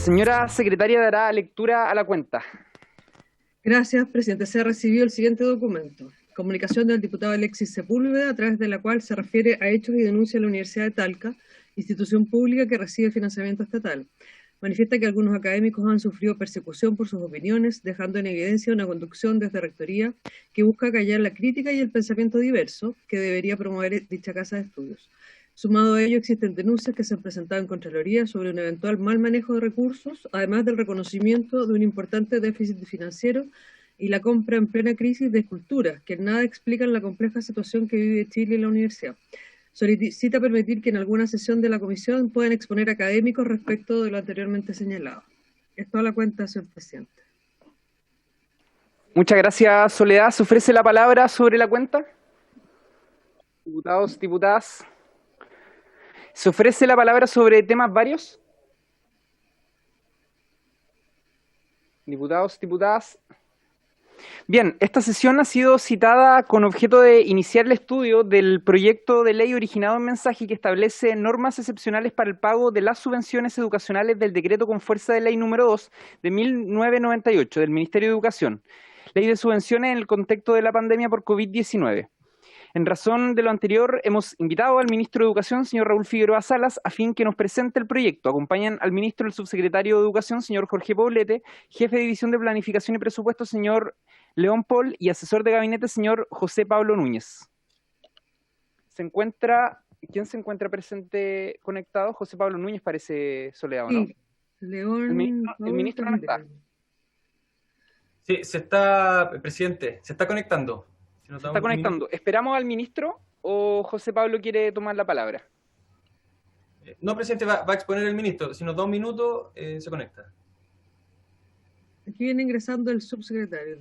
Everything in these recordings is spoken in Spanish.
Señora secretaria, dará lectura a la cuenta. Gracias, presidente. Se ha recibido el siguiente documento. Comunicación del diputado Alexis Sepúlveda, a través de la cual se refiere a hechos y denuncia a la Universidad de Talca, institución pública que recibe financiamiento estatal. Manifiesta que algunos académicos han sufrido persecución por sus opiniones, dejando en evidencia una conducción desde Rectoría que busca callar la crítica y el pensamiento diverso que debería promover dicha casa de estudios. Sumado a ello, existen denuncias que se han presentado en Contraloría sobre un eventual mal manejo de recursos, además del reconocimiento de un importante déficit financiero y la compra en plena crisis de esculturas, que en nada explican la compleja situación que vive Chile y la universidad. Solicita permitir que en alguna sesión de la comisión puedan exponer académicos respecto de lo anteriormente señalado. Es toda la cuenta, señor presidente. Muchas gracias, Soledad. ¿Se ofrece la palabra sobre la cuenta? Diputados, diputadas. ¿Se ofrece la palabra sobre temas varios? Diputados, diputadas. Bien, esta sesión ha sido citada con objeto de iniciar el estudio del proyecto de ley originado en mensaje que establece normas excepcionales para el pago de las subvenciones educacionales del decreto con fuerza de ley número 2 de 1998 del Ministerio de Educación, ley de subvenciones en el contexto de la pandemia por COVID-19. En razón de lo anterior, hemos invitado al ministro de Educación, señor Raúl Figueroa Salas, a fin que nos presente el proyecto. Acompañan al ministro el subsecretario de Educación, señor Jorge Poblete, jefe de División de Planificación y Presupuesto, señor León Paul, y asesor de gabinete, señor José Pablo Núñez. ¿Quién se encuentra presente conectado? José Pablo Núñez parece, Soledad, ¿no? Sí, León. El ministro no está. Sí, presidente, se está conectando. Se está conectando. ¿Esperamos al ministro o José Pablo quiere tomar la palabra? No, presidente, va a exponer el ministro. Si nos da un minuto, se conecta. Aquí viene ingresando el subsecretario.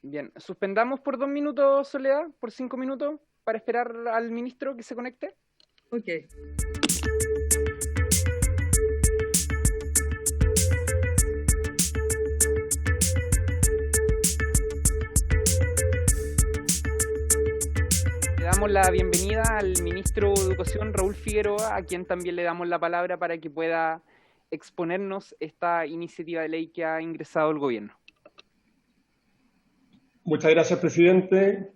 Bien, suspendamos por 2 minutos, Soledad, por 5 minutos, para esperar al ministro que se conecte. Ok. Le damos la bienvenida al ministro de Educación, Raúl Figueroa, a quien también le damos la palabra para que pueda exponernos esta iniciativa de ley que ha ingresado el gobierno. Muchas gracias, presidente.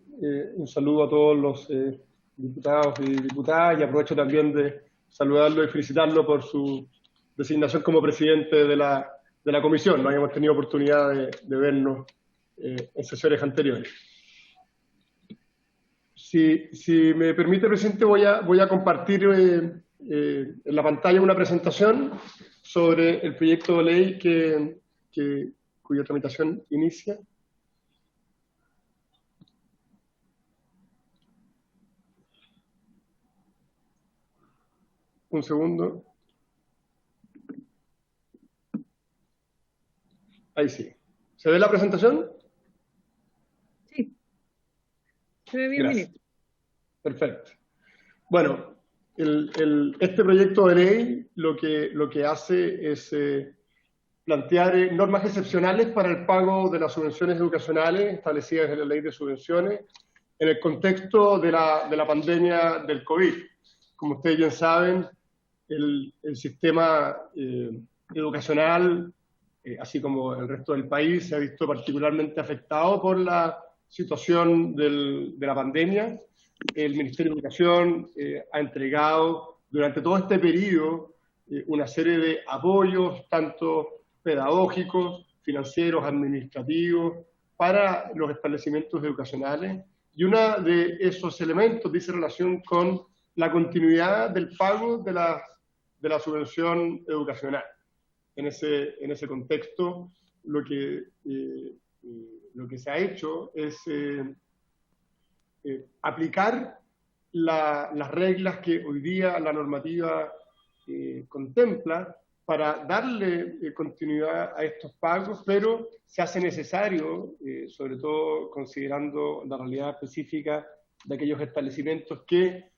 Un saludo a todos los diputados y diputadas, y aprovecho también de saludarlo y felicitarlo por su designación como presidente de la comisión. No habíamos tenido oportunidad de vernos en sesiones anteriores. Si me permite, presidente, voy a compartir en la pantalla una presentación sobre el proyecto de ley cuya tramitación inicia. Un segundo. Ahí sí. ¿Se ve la presentación? Sí. Se ve bien, ministro. Perfecto. Bueno, este proyecto de ley lo que hace es plantear normas excepcionales para el pago de las subvenciones educacionales establecidas en la Ley de Subvenciones en el contexto de la pandemia del COVID. Como ustedes bien saben, el sistema educacional, así como el resto del país, se ha visto particularmente afectado por la situación de la pandemia. El Ministerio de Educación ha entregado durante todo este periodo una serie de apoyos, tanto pedagógicos, financieros, administrativos, para los establecimientos educacionales. Y uno de esos elementos dice relación con la continuidad del pago de la subvención educacional. En ese contexto, lo que se ha hecho es aplicar las reglas que hoy día la normativa contempla para darle continuidad a estos pagos, pero se hace necesario, sobre todo considerando la realidad específica de aquellos establecimientos que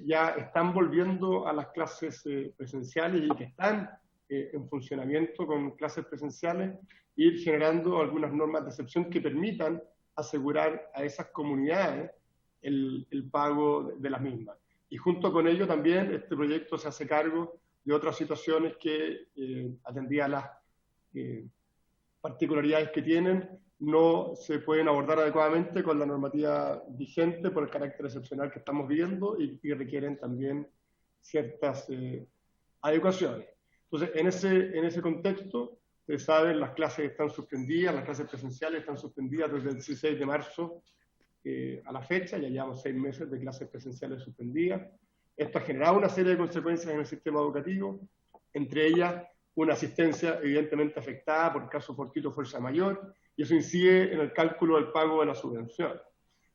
ya están volviendo a las clases presenciales y que están en funcionamiento con clases presenciales, ir generando algunas normas de excepción que permitan asegurar a esas comunidades el pago de las mismas. Y junto con ello también este proyecto se hace cargo de otras situaciones que atendía las particularidades que tienen, no se pueden abordar adecuadamente con la normativa vigente por el carácter excepcional que estamos viviendo y requieren también ciertas adecuaciones. Entonces, en ese contexto, ustedes saben, las clases están suspendidas, las clases presenciales están suspendidas desde el 16 de marzo a la fecha, ya llevamos 6 meses de clases presenciales suspendidas. Esto ha generado una serie de consecuencias en el sistema educativo, entre ellas una asistencia evidentemente afectada por el caso fortuito fuerza mayor, y eso incide en el cálculo del pago de la subvención.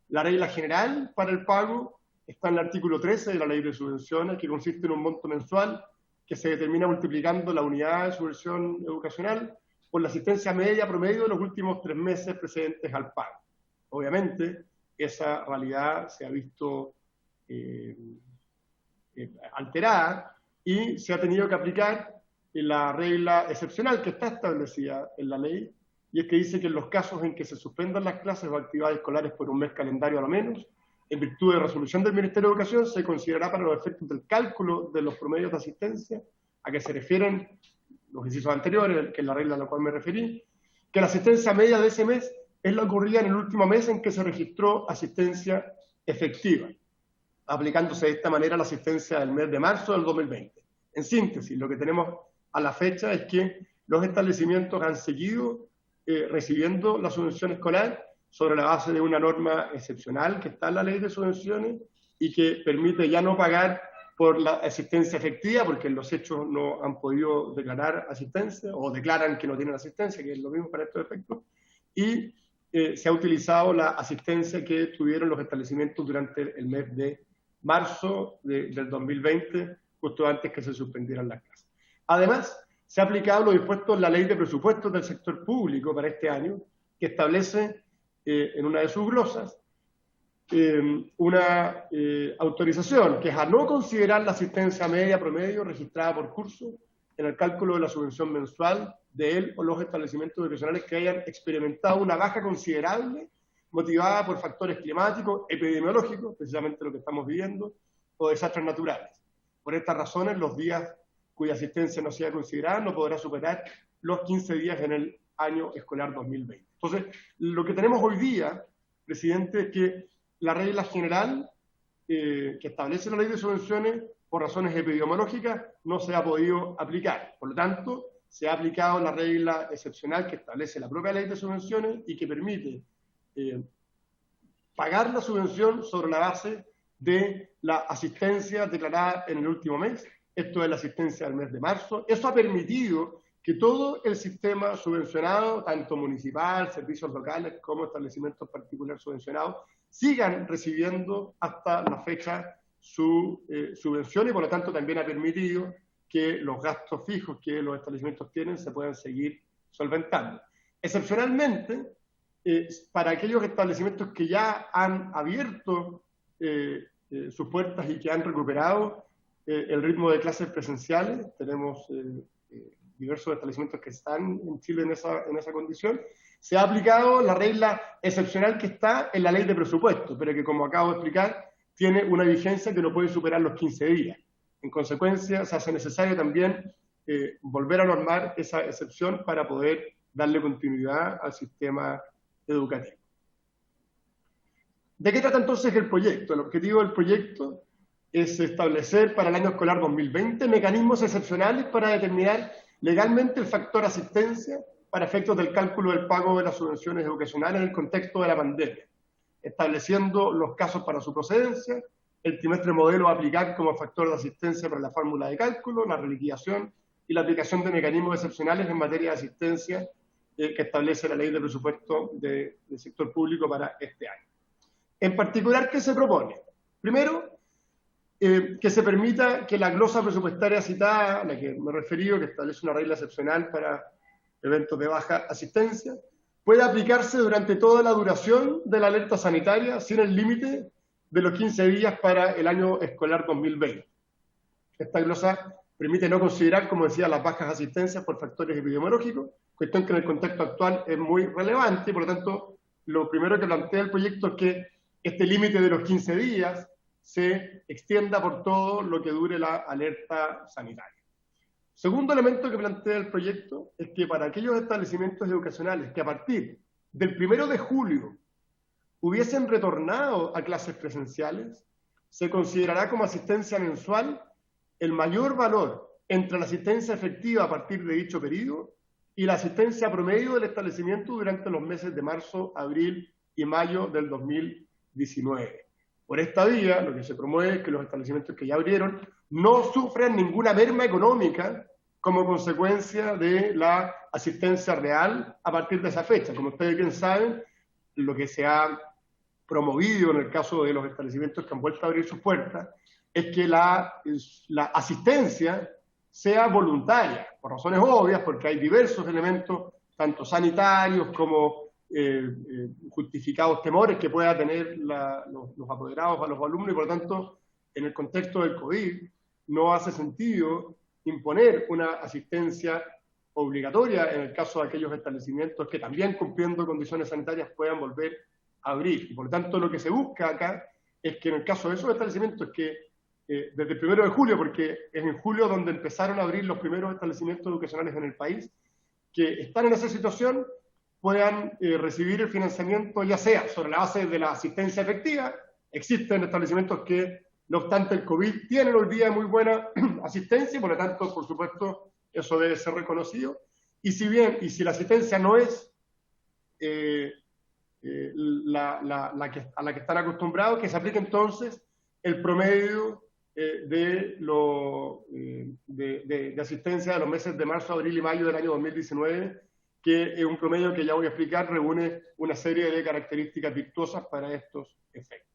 La regla general para el pago está en el artículo 13 de la Ley de Subvenciones, que consiste en un monto mensual que se determina multiplicando la unidad de subvención educacional por la asistencia media promedio de los últimos 3 meses precedentes al pago. Obviamente, esa realidad se ha visto alterada y se ha tenido que aplicar la regla excepcional que está establecida en la ley, y es que dice que en los casos en que se suspendan las clases o actividades escolares por un mes calendario a lo menos, en virtud de resolución del Ministerio de Educación, se considerará para los efectos del cálculo de los promedios de asistencia a que se refieren los incisos anteriores, que es la regla a la cual me referí, que la asistencia media de ese mes es la ocurrida en el último mes en que se registró asistencia efectiva, aplicándose de esta manera la asistencia del mes de marzo del 2020. En síntesis, lo que tenemos a la fecha es que los establecimientos han seguido recibiendo la subvención escolar sobre la base de una norma excepcional que está en la Ley de Subvenciones y que permite ya no pagar por la asistencia efectiva, porque en los hechos no han podido declarar asistencia, o declaran que no tienen asistencia, que es lo mismo para estos efectos, y se ha utilizado la asistencia que tuvieron los establecimientos durante el mes de marzo del 2020, justo antes que se suspendieran las clases. Además, se ha aplicado lo dispuesto en la Ley de Presupuestos del Sector Público para este año, que establece en una de sus glosas una autorización, que es a no considerar la asistencia media promedio registrada por curso en el cálculo de la subvención mensual de él o los establecimientos educacionales que hayan experimentado una baja considerable motivada por factores climáticos, epidemiológicos, precisamente lo que estamos viviendo, o desastres naturales. Por estas razones, los días cuya asistencia no sea considerada no podrá superar los 15 días en el año escolar 2020. Entonces, lo que tenemos hoy día, presidente, es que la regla general que establece la Ley de Subvenciones, por razones epidemiológicas, no se ha podido aplicar. Por lo tanto, se ha aplicado la regla excepcional que establece la propia Ley de Subvenciones y que permite pagar la subvención sobre la base de la asistencia declarada en el último mes. Esto es la asistencia del mes de marzo. Eso ha permitido que todo el sistema subvencionado, tanto municipal, servicios locales, como establecimientos particulares subvencionados, sigan recibiendo hasta la fecha su subvención, y por lo tanto también ha permitido que los gastos fijos que los establecimientos tienen se puedan seguir solventando. Excepcionalmente, para aquellos establecimientos que ya han abierto sus puertas y que han recuperado el ritmo de clases presenciales, tenemos diversos establecimientos que están en Chile en esa condición, se ha aplicado la regla excepcional que está en la Ley de Presupuesto, pero que, como acabo de explicar, tiene una vigencia que no puede superar los 15 días. En consecuencia, se hace necesario también volver a normar esa excepción para poder darle continuidad al sistema educativo. ¿De qué trata entonces el proyecto? El objetivo del proyecto es establecer para el año escolar 2020 mecanismos excepcionales para determinar legalmente el factor asistencia para efectos del cálculo del pago de las subvenciones educacionales en el contexto de la pandemia, estableciendo los casos para su procedencia, el trimestre modelo a aplicar como factor de asistencia para la fórmula de cálculo, la reliquidación y la aplicación de mecanismos excepcionales en materia de asistencia que establece la Ley de Presupuesto del Sector Público para este año. En particular, ¿qué se propone? Primero, que se permita que la glosa presupuestaria citada, a la que me he referido, que establece una regla excepcional para eventos de baja asistencia, pueda aplicarse durante toda la duración de la alerta sanitaria, sin el límite de los 15 días para el año escolar 2020. Esta glosa permite no considerar, como decía, las bajas asistencias por factores epidemiológicos, cuestión que en el contexto actual es muy relevante, y por lo tanto, lo primero que plantea el proyecto es que este límite de los 15 días se extienda por todo lo que dure la alerta sanitaria. Segundo elemento que plantea el proyecto es que para aquellos establecimientos educacionales que a partir del 1 de julio hubiesen retornado a clases presenciales, se considerará como asistencia mensual el mayor valor entre la asistencia efectiva a partir de dicho periodo y la asistencia promedio del establecimiento durante los meses de marzo, abril y mayo del 2019. Por esta vía, lo que se promueve es que los establecimientos que ya abrieron no sufran ninguna merma económica como consecuencia de la asistencia real a partir de esa fecha. Como ustedes bien saben, lo que se ha promovido en el caso de los establecimientos que han vuelto a abrir sus puertas es que la asistencia sea voluntaria, por razones obvias, porque hay diversos elementos, tanto sanitarios como justificados temores que puedan tener los apoderados a los alumnos, y por lo tanto, en el contexto del COVID, no hace sentido imponer una asistencia obligatoria en el caso de aquellos establecimientos que también cumpliendo condiciones sanitarias puedan volver a abrir. Y por lo tanto, lo que se busca acá es que en el caso de esos establecimientos que desde el 1 de julio, porque es en julio donde empezaron a abrir los primeros establecimientos educacionales en el país, que están en esa situación, puedan recibir el financiamiento, ya sea sobre la base de la asistencia efectiva. Existen establecimientos que, no obstante el COVID, tienen hoy día muy buena asistencia, y por lo tanto, por supuesto, eso debe ser reconocido. Y si la asistencia no es a la que están acostumbrados, que se aplique entonces el promedio de asistencia de los meses de marzo, abril y mayo del año 2019, que es un promedio que ya voy a explicar, reúne una serie de características virtuosas para estos efectos.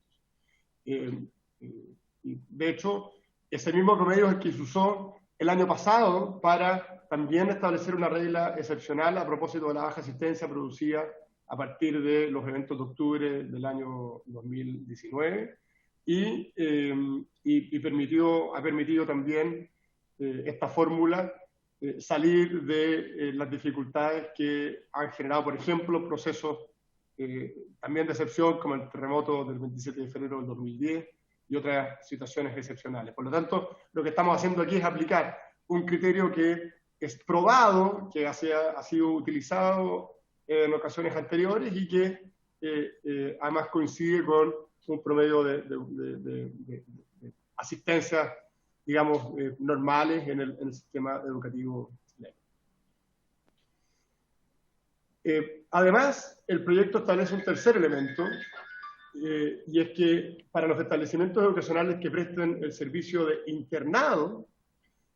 De hecho, ese mismo promedio es el que se usó el año pasado para también establecer una regla excepcional a propósito de la baja asistencia producida a partir de los eventos de octubre del año 2019, y ha permitido también esta fórmula salir de las dificultades que han generado, por ejemplo, procesos también de excepción, como el terremoto del 27 de febrero del 2010 y otras situaciones excepcionales. Por lo tanto, lo que estamos haciendo aquí es aplicar un criterio que es probado, que ha sido utilizado en ocasiones anteriores y que además coincide con un promedio de asistencia, digamos, normales en el sistema educativo chileno. Además, el proyecto establece un tercer elemento, y es que para los establecimientos educacionales que presten el servicio de internado,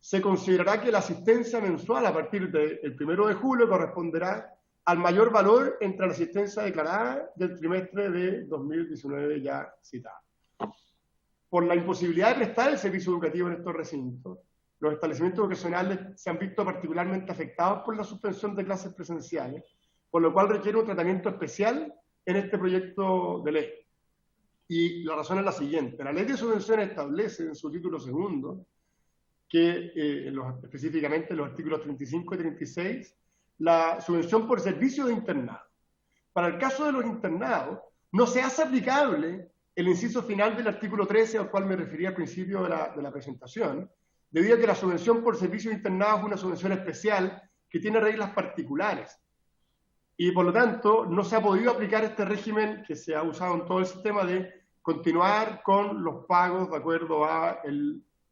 se considerará que la asistencia mensual a partir del 1 de julio corresponderá al mayor valor entre la asistencia declarada del trimestre de 2019 ya citado. Por la imposibilidad de prestar el servicio educativo en estos recintos, los establecimientos educacionales se han visto particularmente afectados por la suspensión de clases presenciales, por lo cual requiere un tratamiento especial en este proyecto de ley. Y la razón es la siguiente: la ley de subvenciones establece en su título segundo que, específicamente en los artículos 35 y 36, la subvención por servicio de internado. Para el caso de los internados, no se hace aplicable el inciso final del artículo 13, al cual me refería al principio de la presentación, debido a que la subvención por servicio de internado es una subvención especial que tiene reglas particulares. Y por lo tanto, no se ha podido aplicar este régimen que se ha usado en todo el sistema de continuar con los pagos de acuerdo a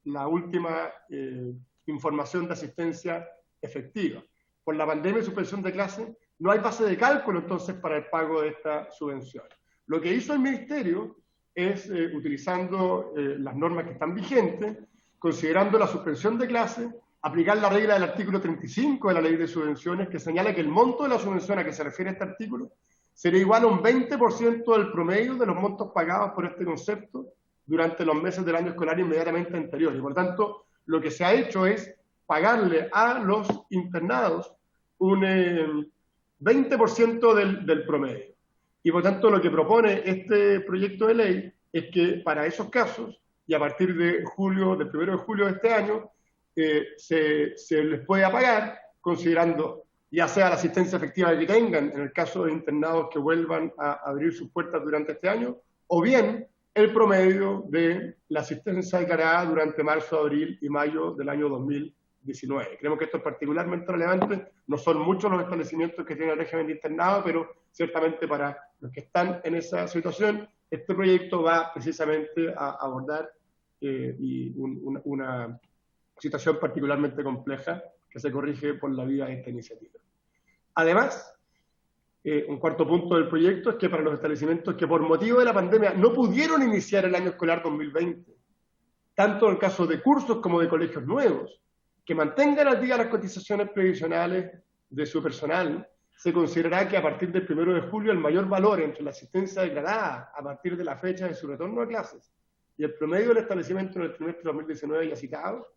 la última información de asistencia efectiva. Por la pandemia y suspensión de clases, no hay base de cálculo entonces para el pago de esta subvención. Lo que hizo el Ministerio es, utilizando las normas que están vigentes, considerando la suspensión de clases, aplicar la regla del artículo 35 de la Ley de Subvenciones, que señala que el monto de la subvención a que se refiere este artículo sería igual a un 20% del promedio de los montos pagados por este concepto durante los meses del año escolar inmediatamente anterior. Y por tanto, lo que se ha hecho es pagarle a los internados un 20% del promedio. Y por tanto, lo que propone este proyecto de ley es que para esos casos, y a partir de julio, del 1 de julio de este año, se les pueda pagar, considerando ya sea la asistencia efectiva que tengan, en el caso de internados que vuelvan a abrir sus puertas durante este año, o bien el promedio de la asistencia declarada durante marzo, abril y mayo del año 2019. 2019. Creemos que esto es particularmente relevante. No son muchos los establecimientos que tienen régimen de internado, pero ciertamente para los que están en esa situación, este proyecto va precisamente a abordar una situación particularmente compleja que se corrige por la vía de esta iniciativa. Además, un cuarto punto del proyecto es que para los establecimientos que por motivo de la pandemia no pudieron iniciar el año escolar 2020, tanto en el caso de cursos como de colegios nuevos, que mantengan al día las cotizaciones previsionales de su personal, se considerará que a partir del 1 de julio el mayor valor entre la asistencia declarada a partir de la fecha de su retorno a clases y el promedio del establecimiento en el trimestre 2019 ya citado,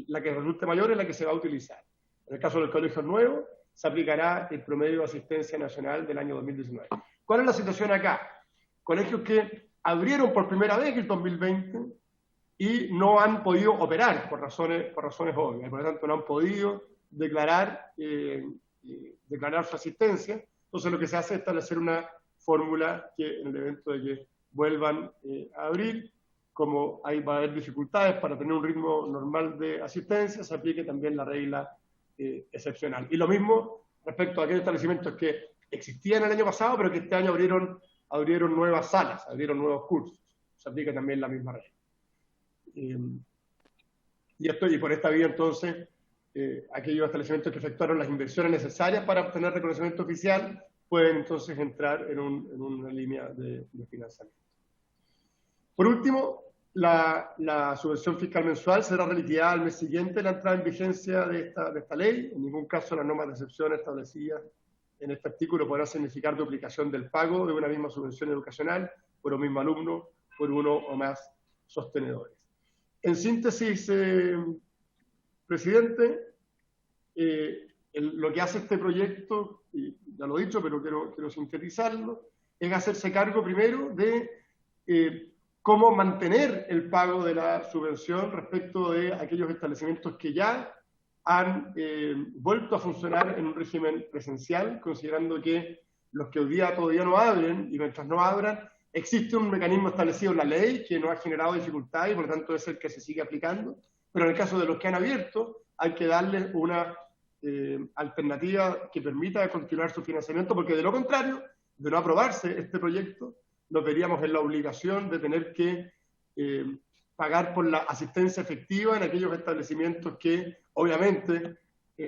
la que resulte mayor es la que se va a utilizar. En el caso del colegio nuevo, se aplicará el promedio de asistencia nacional del año 2019. ¿Cuál es la situación acá? Colegios que abrieron por primera vez el 2020 y no han podido operar por razones obvias, por lo tanto no han podido declarar su asistencia. Entonces lo que se hace es establecer una fórmula que en el evento de que vuelvan a abrir, como va a haber dificultades para tener un ritmo normal de asistencia, se aplique también la regla excepcional. Y lo mismo respecto a aquellos establecimientos que existían el año pasado, pero que este año abrieron nuevas salas, abrieron nuevos cursos. Se aplica también la misma regla. Y por esta vía, entonces, aquellos establecimientos que efectuaron las inversiones necesarias para obtener reconocimiento oficial pueden entonces entrar en una línea de financiamiento. Por último, la subvención fiscal mensual será reliquidada al mes siguiente de la entrada en vigencia de esta ley. En ningún caso las normas de excepción establecidas en este artículo podrán significar duplicación del pago de una misma subvención educacional por un mismo alumno, por uno o más sostenedores. En síntesis, presidente, lo que hace este proyecto, y ya lo he dicho, pero quiero sintetizarlo, es hacerse cargo primero de cómo mantener el pago de la subvención respecto de aquellos establecimientos que ya han vuelto a funcionar en un régimen presencial, considerando que los que hoy día todavía no abren, y mientras no abran, existe un mecanismo establecido en la ley que no ha generado dificultades y por lo tanto es el que se sigue aplicando, pero en el caso de los que han abierto hay que darles una alternativa que permita continuar su financiamiento, porque de lo contrario, de no aprobarse este proyecto, nos veríamos en la obligación de tener que pagar por la asistencia efectiva en aquellos establecimientos que obviamente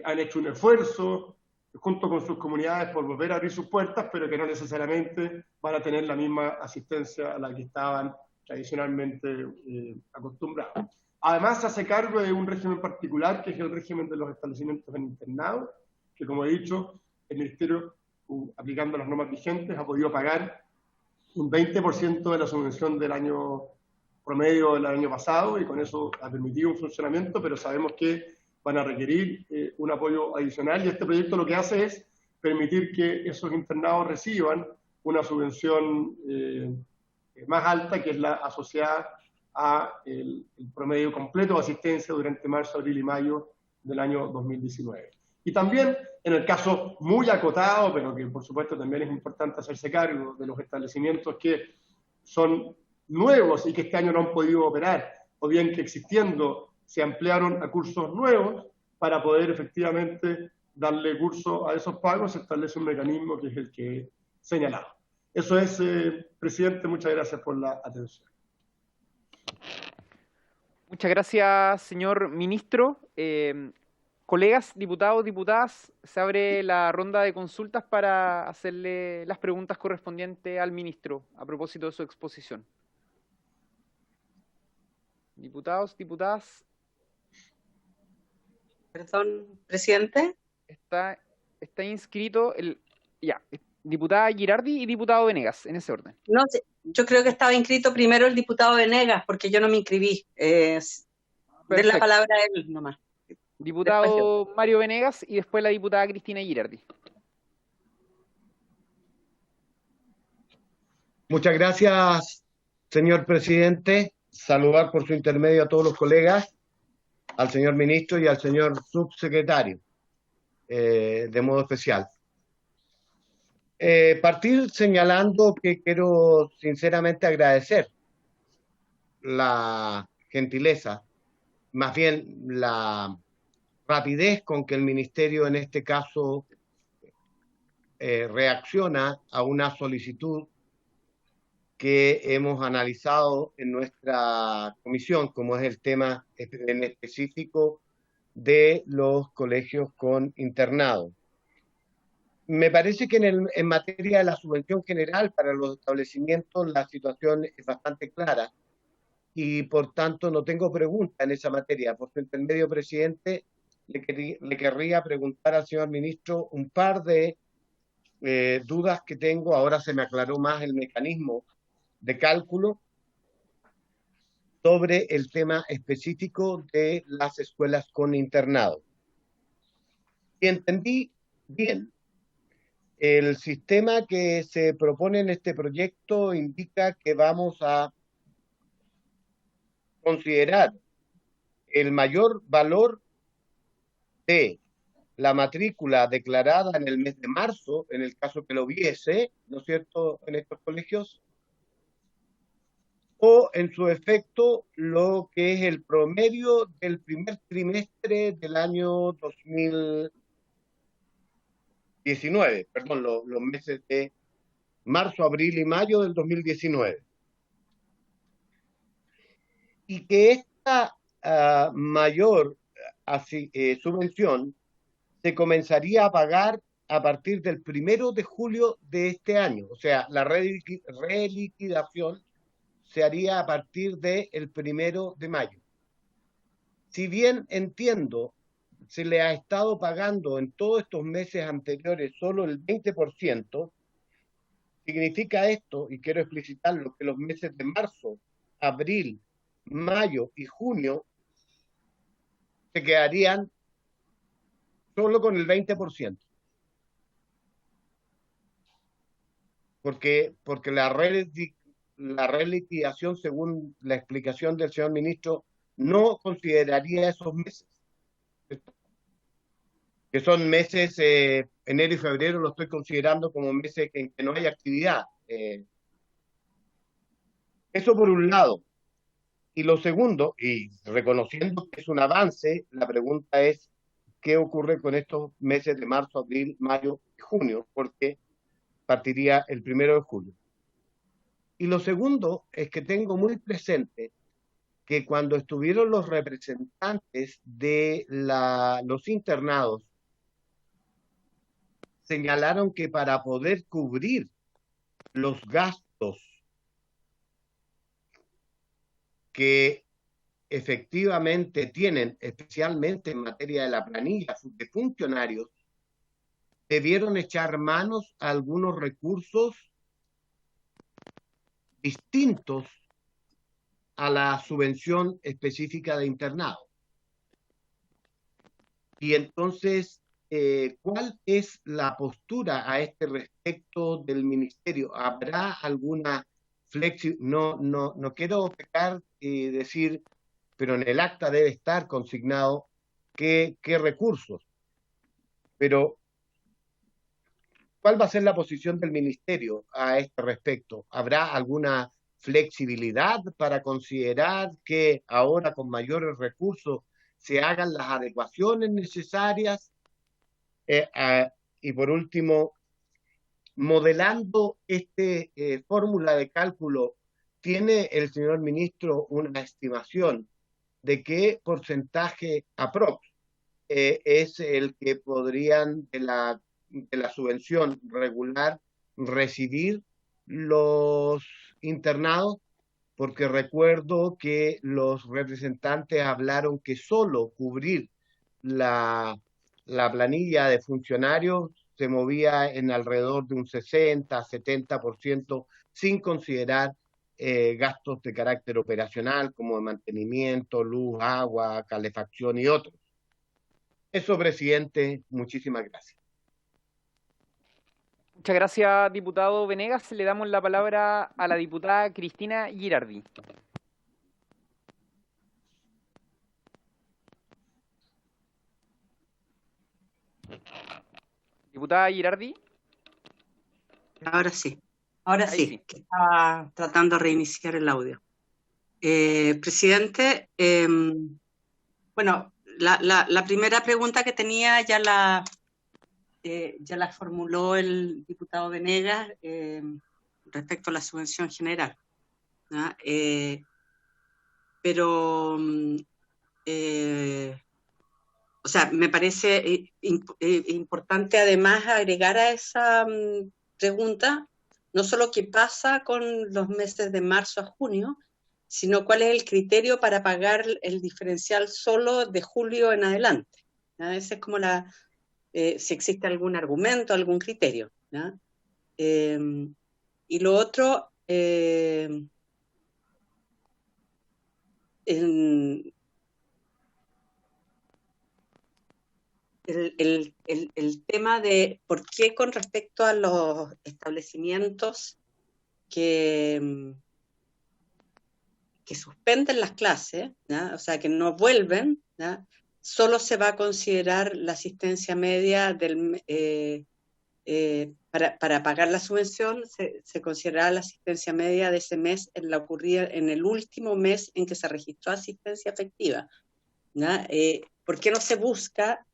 han hecho un esfuerzo junto con sus comunidades por volver a abrir sus puertas, pero que no necesariamente van a tener la misma asistencia a la que estaban tradicionalmente acostumbrados. Además, se hace cargo de un régimen particular, que es el régimen de los establecimientos en internado, que como he dicho, el Ministerio, aplicando las normas vigentes, ha podido pagar un 20% de la subvención del año promedio del año pasado, y con eso ha permitido un funcionamiento, pero sabemos que van a requerir un apoyo adicional, y este proyecto lo que hace es permitir que esos internados reciban una subvención más alta, que es la asociada a el promedio completo de asistencia durante marzo, abril y mayo del año 2019. Y también, en el caso muy acotado, pero que por supuesto también es importante hacerse cargo de los establecimientos que son nuevos y que este año no han podido operar, o bien que existiendo se ampliaron a cursos nuevos, para poder efectivamente darle curso a esos pagos, se establece un mecanismo que es el que he señalado. Eso es, presidente, muchas gracias por la atención. Muchas gracias, señor ministro. Colegas, diputados, diputadas, se abre la ronda de consultas para hacerle las preguntas correspondientes al ministro a propósito de su exposición. Diputados, diputadas. Perdón, presidente. Está inscrito diputada Girardi y diputado Venegas, en ese orden. No, yo creo que estaba inscrito primero el diputado Venegas, porque yo no me inscribí. Den la palabra a él nomás. Diputado Mario Venegas y después la diputada Cristina Girardi. Muchas gracias, señor presidente. Saludar por su intermedio a todos los colegas, al señor ministro y al señor subsecretario, de modo especial. Partir señalando que quiero sinceramente agradecer la gentileza más bien la rapidez con que el Ministerio en este caso reacciona a una solicitud que hemos analizado en nuestra comisión, como es el tema en específico de los colegios con internado. Me parece que en materia de la subvención general para los establecimientos la situación es bastante clara y por tanto no tengo pregunta en esa materia. Por su intermedio, presidente, le querría preguntar al señor ministro un par de dudas que tengo. Ahora se me aclaró más el mecanismo de cálculo sobre el tema específico de las escuelas con internado. Si entendí bien, el sistema que se propone en este proyecto indica que vamos a considerar el mayor valor de la matrícula declarada en el mes de marzo, en el caso que lo hubiese, ¿no es cierto?, en estos colegios, o en su efecto lo que es el promedio del primer trimestre del año 2019, perdón, los meses de marzo, abril y mayo del 2019. Y que esta mayor subvención se comenzaría a pagar a partir del 1 de julio de este año. O sea, la reliquidación se haría a partir del 1 de mayo. Si bien entiendo, se le ha estado pagando en todos estos meses anteriores solo el 20%, significa esto, y quiero explicitarlo, que los meses de marzo, abril, mayo y junio se quedarían solo con el 20%. Porque la reliquidación, según la explicación del señor ministro, no consideraría esos meses. Que son meses, enero y febrero lo estoy considerando como meses en que no hay actividad. Eso por un lado. Y lo segundo, y reconociendo que es un avance, la pregunta es, ¿qué ocurre con estos meses de marzo, abril, mayo y junio? Porque partiría el 1 de julio. Y lo segundo es que tengo muy presente que cuando estuvieron los representantes de los internados, señalaron que para poder cubrir los gastos que efectivamente tienen, especialmente en materia de la planilla de funcionarios, debieron echar manos a algunos recursos distintos a la subvención específica de internado. Y entonces, ¿cuál es la postura a este respecto del ministerio? ¿Habrá alguna flexibilidad? No quiero pecar y decir, pero en el acta debe estar consignado qué recursos. Pero, ¿cuál va a ser la posición del ministerio a este respecto? ¿Habrá alguna flexibilidad para considerar que ahora con mayores recursos se hagan las adecuaciones necesarias? Y por último, modelando esta fórmula de cálculo, ¿tiene el señor ministro una estimación de qué porcentaje aprox es el que podrían de la subvención regular recibir los internados? Porque recuerdo que los representantes hablaron que solo cubrir la planilla de funcionarios se movía en alrededor de un 60-70%, sin considerar gastos de carácter operacional como de mantenimiento, luz, agua, calefacción y otros. Eso, presidente, muchísimas gracias. Muchas gracias, diputado Venegas. Le damos la palabra a la diputada Cristina Girardi. Diputada Girardi. Ahora sí, ahora Ahí sí, sí. que estaba tratando de reiniciar el audio. Presidente, Bueno, la primera pregunta que tenía ya la formuló el diputado Venegas respecto a la subvención general, ¿no? Pero, o sea, me parece importante además agregar a esa pregunta no solo qué pasa con los meses de marzo a junio, sino cuál es el criterio para pagar el diferencial solo de julio en adelante, ¿no? Esa es como si existe algún argumento, algún criterio, ¿no? Y lo otro, el tema de por qué con respecto a los establecimientos que suspenden las clases, ¿no? O sea, que no vuelven, ¿no? Solo se va a considerar la asistencia media para pagar la subvención, se considerará la asistencia media de ese mes en el último mes en que se registró asistencia efectiva, ¿no? ¿Por qué no se busca,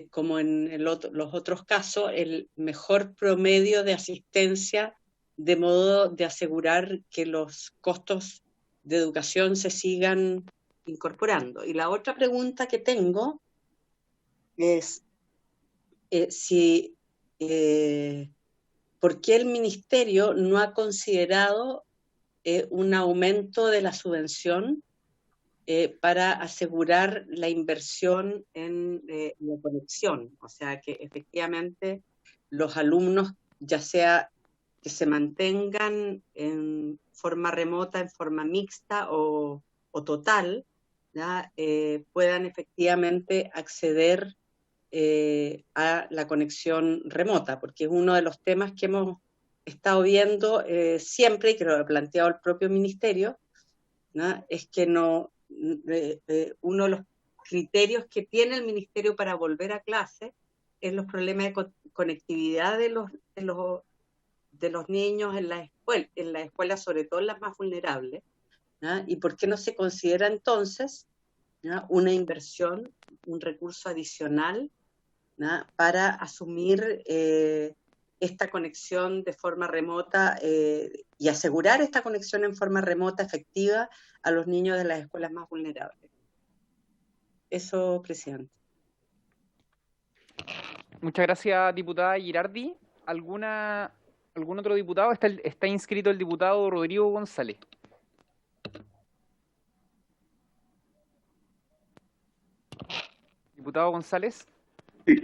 como en los otros casos, el mejor promedio de asistencia, de modo de asegurar que los costos de educación se sigan incorporando? Y la otra pregunta que tengo es ¿por qué el Ministerio no ha considerado un aumento de la subvención para asegurar la inversión en la conexión? O sea, que efectivamente los alumnos, ya sea que se mantengan en forma remota, en forma mixta o total, ¿ya? Puedan efectivamente acceder a la conexión remota, porque es uno de los temas que hemos estado viendo siempre, y que lo ha planteado el propio Ministerio, ¿no? Es que uno de los criterios que tiene el Ministerio para volver a clase es los problemas de conectividad de los niños en la escuela, sobre todo en las más vulnerables, ¿no? ¿Y por qué no se considera entonces, ¿no?, una inversión, un recurso adicional, ¿no?, para asumir esta conexión de forma remota y asegurar esta conexión en forma remota efectiva a los niños de las escuelas más vulnerables? Eso, presidente. Muchas gracias, diputada Girardi. ¿Algún otro diputado? Está inscrito el diputado Rodrigo González. Diputado González. Sí.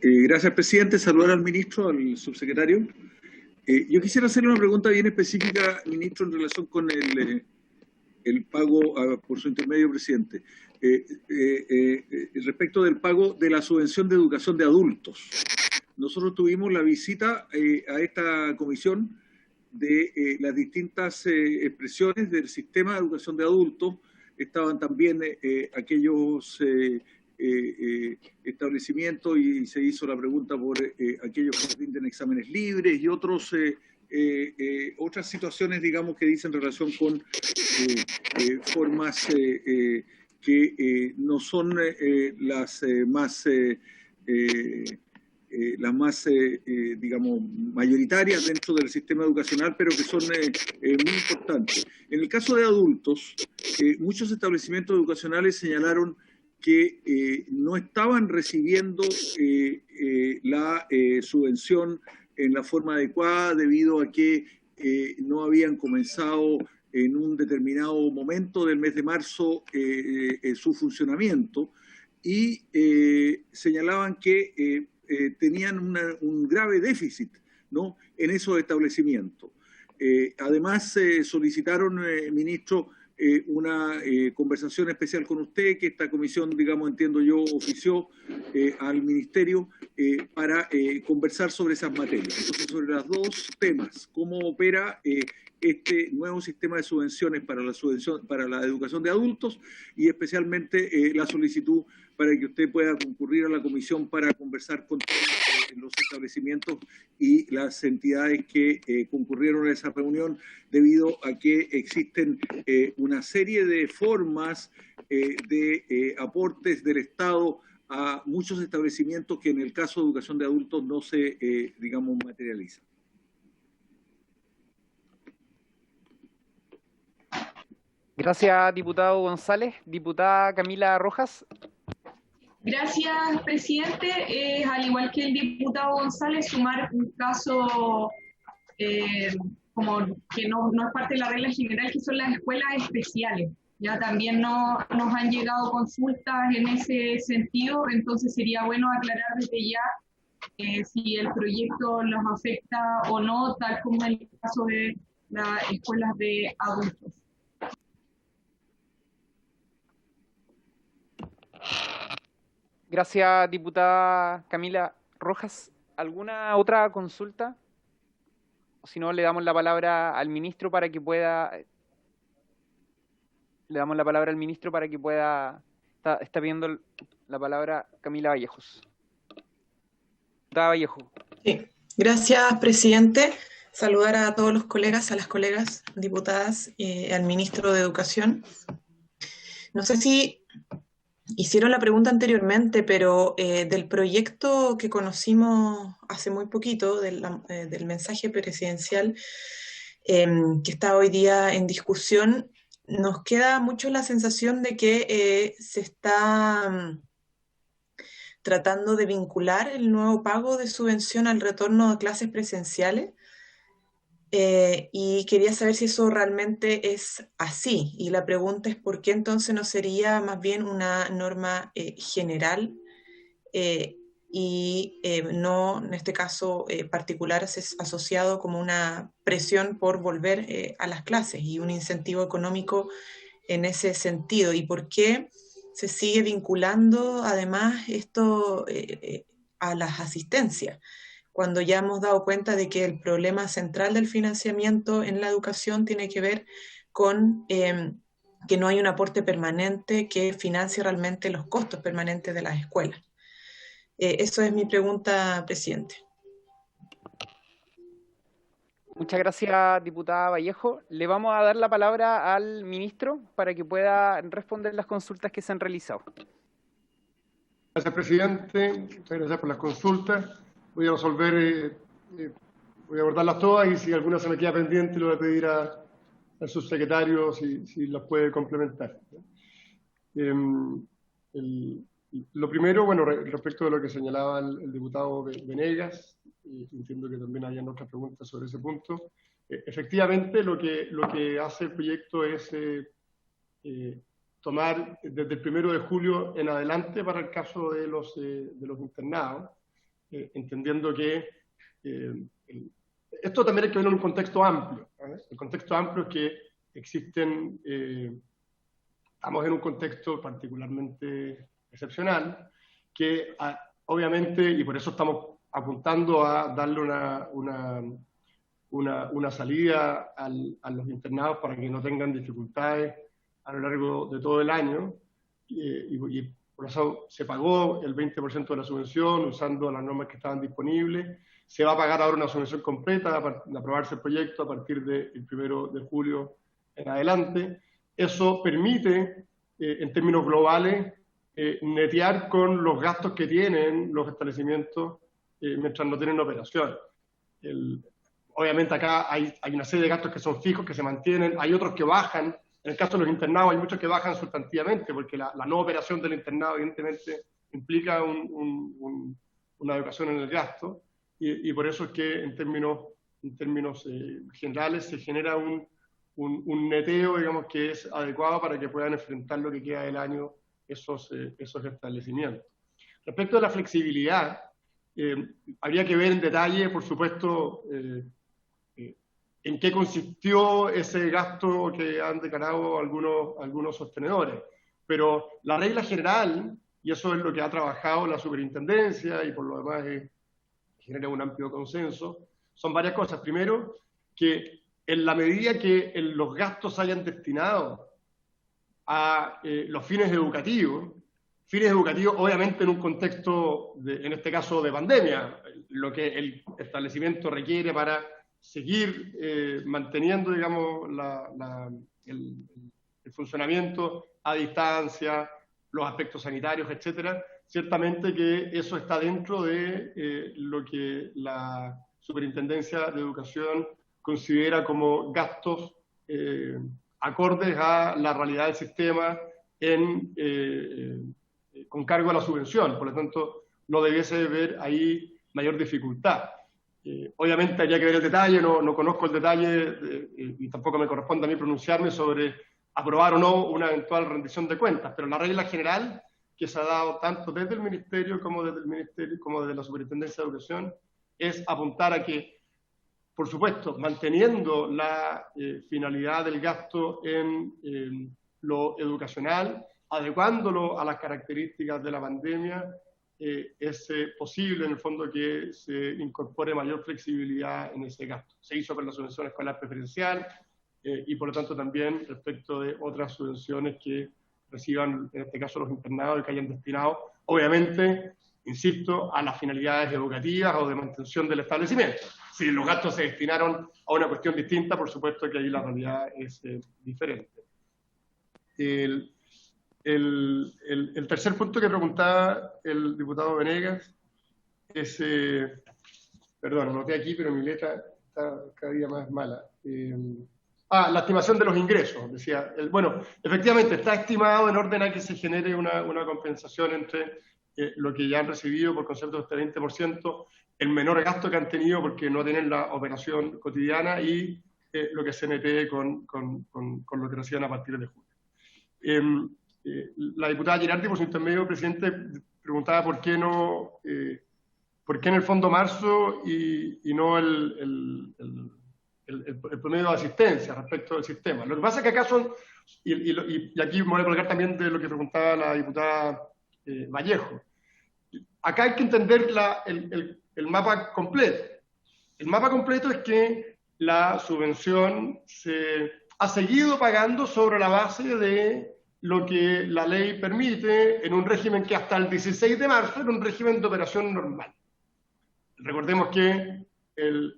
Gracias, presidente. Saludar al ministro, al subsecretario. Yo quisiera hacerle una pregunta bien específica, ministro, en relación con el pago, por su intermedio, presidente, respecto del pago de la subvención de educación de adultos. Nosotros tuvimos la visita a esta comisión de las distintas expresiones del sistema de educación de adultos. Estaban también aquellos establecimientos, y se hizo la pregunta por aquellos que rinden exámenes libres y otras situaciones, digamos, que dicen relación con formas que no son las más, digamos, mayoritarias dentro del sistema educacional, pero que son muy importantes. En el caso de adultos, muchos establecimientos educacionales señalaron que no estaban recibiendo la subvención en la forma adecuada debido a que no habían comenzado en un determinado momento del mes de marzo su funcionamiento, y señalaban que tenían un grave déficit, ¿no?, en esos establecimientos. Además, solicitaron, ministro, una conversación especial con usted, que esta comisión, digamos, entiendo yo, ofició al Ministerio para conversar sobre esas materias. Entonces, sobre los dos temas, cómo opera este nuevo sistema de subvenciones para la educación de adultos, y especialmente la solicitud para que usted pueda concurrir a la comisión para conversar con los establecimientos y las entidades que concurrieron a esa reunión, debido a que existen una serie de formas de aportes del Estado a muchos establecimientos que en el caso de educación de adultos no se, digamos, materializan. Gracias, diputado González. Diputada Camila Rojas. Gracias, presidente. Al igual que el diputado González, sumar un caso como que no es parte de la regla general, que son las escuelas especiales. Ya también nos han llegado consultas en ese sentido, entonces sería bueno aclarar desde ya si el proyecto los afecta o no, tal como en el caso de las escuelas de adultos. Gracias, diputada Camila Rojas. ¿Alguna otra consulta? O si no, le damos la palabra al ministro para que pueda... Le damos la palabra al ministro para que pueda... Está pidiendo la palabra Camila Vallejos. Diputada Vallejo. Sí. Gracias, presidente. Saludar a todos los colegas, a las colegas diputadas y al ministro de Educación. No sé si hicieron la pregunta anteriormente, pero del proyecto que conocimos hace muy poquito, del mensaje presidencial que está hoy día en discusión, nos queda mucho la sensación de que se está tratando de vincular el nuevo pago de subvención al retorno a clases presenciales. Y quería saber si eso realmente es así. Y la pregunta es por qué entonces no sería más bien una norma general y no, en este caso particular, asociado como una presión por volver a las clases y un incentivo económico en ese sentido. ¿Y por qué se sigue vinculando además esto a las asistencias, cuando ya hemos dado cuenta de que el problema central del financiamiento en la educación tiene que ver con que no hay un aporte permanente que financie realmente los costos permanentes de las escuelas? Eso es mi pregunta, presidente. Muchas gracias, diputada Vallejo. Le vamos a dar la palabra al ministro para que pueda responder las consultas que se han realizado. Gracias, presidente. Muchas gracias por las consultas. Voy a resolver, voy a abordarlas todas y si alguna se me queda pendiente le voy a pedir al subsecretario si las puede complementar. Lo primero, bueno, respecto de lo que señalaba el diputado Venegas, entiendo que también hayan otras preguntas sobre ese punto. Efectivamente, lo que hace el proyecto es tomar desde el 1 de julio en adelante para el caso de los internados, entendiendo que esto también hay que verlo en un contexto amplio, ¿vale? El contexto amplio es que existen, estamos en un contexto particularmente excepcional, que obviamente, y por eso estamos apuntando a darle una salida a los internados para que no tengan dificultades a lo largo de todo el año, y por eso se pagó el 20% de la subvención usando las normas que estaban disponibles. Se va a pagar ahora una subvención completa de aprobarse el proyecto a partir del 1 de julio en adelante. Eso permite, en términos globales, netear con los gastos que tienen los establecimientos mientras no tienen operación. Obviamente acá hay una serie de gastos que son fijos, que se mantienen, hay otros que bajan. En el caso de los internados hay muchos que bajan sustantivamente, porque la no operación del internado evidentemente implica una educación en el gasto, y por eso es que en términos generales se genera un neteo, digamos, que es adecuado para que puedan enfrentar lo que queda del año esos establecimientos. Respecto a la flexibilidad, habría que ver en detalle, por supuesto, en qué consistió ese gasto que han declarado algunos sostenedores. Pero la regla general, y eso es lo que ha trabajado la superintendencia y por lo demás genera un amplio consenso, son varias cosas. Primero, que en la medida que los gastos se hayan destinado a los fines educativos, fines educativos, obviamente en un contexto, en este caso de pandemia, lo que el establecimiento requiere para seguir manteniendo, digamos, el funcionamiento a distancia, los aspectos sanitarios, etcétera. Ciertamente que eso está dentro de lo que la Superintendencia de Educación considera como gastos acordes a la realidad del sistema con cargo a la subvención. Por lo tanto, no debiese haber ahí mayor dificultad. Obviamente habría que ver el detalle, no conozco el detalle y tampoco me corresponde a mí pronunciarme sobre aprobar o no una eventual rendición de cuentas, pero la regla general que se ha dado tanto desde el Ministerio como desde la Superintendencia de Educación es apuntar a que, por supuesto, manteniendo la finalidad del gasto en lo educacional, adecuándolo a las características de la pandemia, es posible en el fondo que se incorpore mayor flexibilidad en ese gasto. Se hizo con la subvención escolar preferencial y por lo tanto también respecto de otras subvenciones que reciban, en este caso los internados, y que hayan destinado, obviamente, insisto, a las finalidades educativas o de mantención del establecimiento. Si los gastos se destinaron a una cuestión distinta, por supuesto que ahí la realidad es diferente. El tercer punto que preguntaba el diputado Venegas es, perdón, noté aquí, pero mi letra está cada día más mala. La estimación de los ingresos, decía. Bueno, efectivamente está estimado en orden a que se genere una compensación entre lo que ya han recibido por concepto de este 20%, el menor gasto que han tenido porque no tienen la operación cotidiana y lo que se mete con lo que reciban a partir de julio. La diputada Girardi, por su intermedio, presidente, preguntaba por qué en el fondo marzo y no el promedio de asistencia respecto del sistema. Lo que pasa es que acá son, y aquí me voy a colgar también de lo que preguntaba la diputada Vallejo, acá hay que entender el mapa completo. El mapa completo es que la subvención se ha seguido pagando sobre la base de lo que la ley permite en un régimen que hasta el 16 de marzo era un régimen de operación normal. Recordemos que el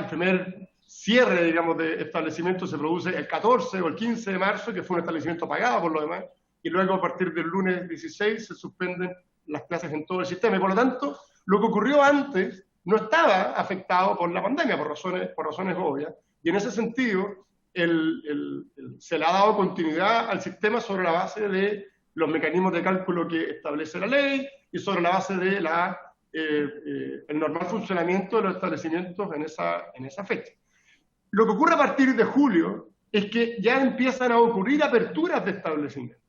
primer cierre, digamos, de establecimiento se produce el 14 o el 15 de marzo, que fue un establecimiento pagado por lo demás, y luego a partir del lunes 16 se suspenden las clases en todo el sistema. Y por lo tanto, lo que ocurrió antes no estaba afectado por la pandemia, por razones obvias, y en ese sentido se le ha dado continuidad al sistema sobre la base de los mecanismos de cálculo que establece la ley y sobre la base de el normal funcionamiento de los establecimientos en esa fecha. Lo que ocurre a partir de julio es que ya empiezan a ocurrir aperturas de establecimientos.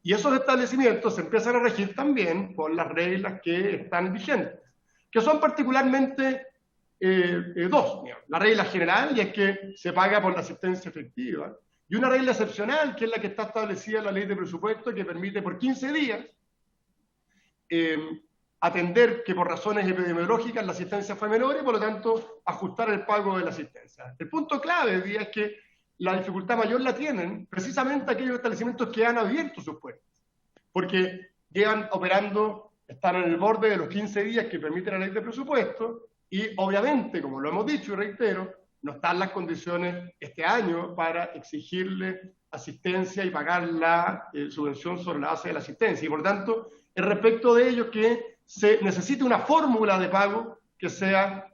Y esos establecimientos se empiezan a regir también por las reglas que están vigentes, que son particularmente dos. La regla general, y es que se paga por la asistencia efectiva, y una regla excepcional, que es la que está establecida en la ley de presupuesto, que permite por 15 días atender que por razones epidemiológicas la asistencia fue menor y por lo tanto ajustar el pago de la asistencia. El punto clave hoy día es que la dificultad mayor la tienen precisamente aquellos establecimientos que han abierto sus puertas, porque llevan operando, están en el borde de los 15 días que permite la ley de presupuesto y obviamente, como lo hemos dicho y reitero, no están las condiciones este año para exigirle asistencia y pagar la subvención sobre la base de la asistencia. Y por tanto, es respecto de ello que se necesita una fórmula de pago que sea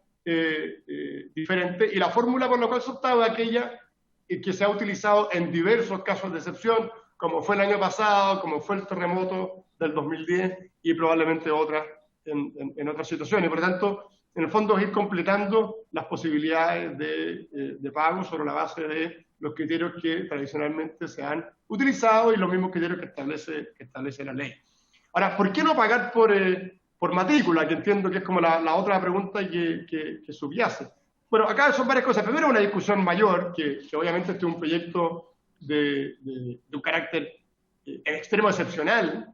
diferente, y la fórmula por la cual se optaba aquella que se ha utilizado en diversos casos de excepción, como fue el año pasado, como fue el terremoto del 2010 y probablemente otras en otras situaciones. Por lo tanto, en el fondo es ir completando las posibilidades de pago sobre la base de los criterios que tradicionalmente se han utilizado y los mismos criterios que establece la ley. Ahora, ¿por qué no pagar por matrícula? Que entiendo que es como la otra pregunta que subyace. Bueno, acá son varias cosas. Primero, una discusión mayor, que obviamente este es un proyecto de un carácter en extremo excepcional,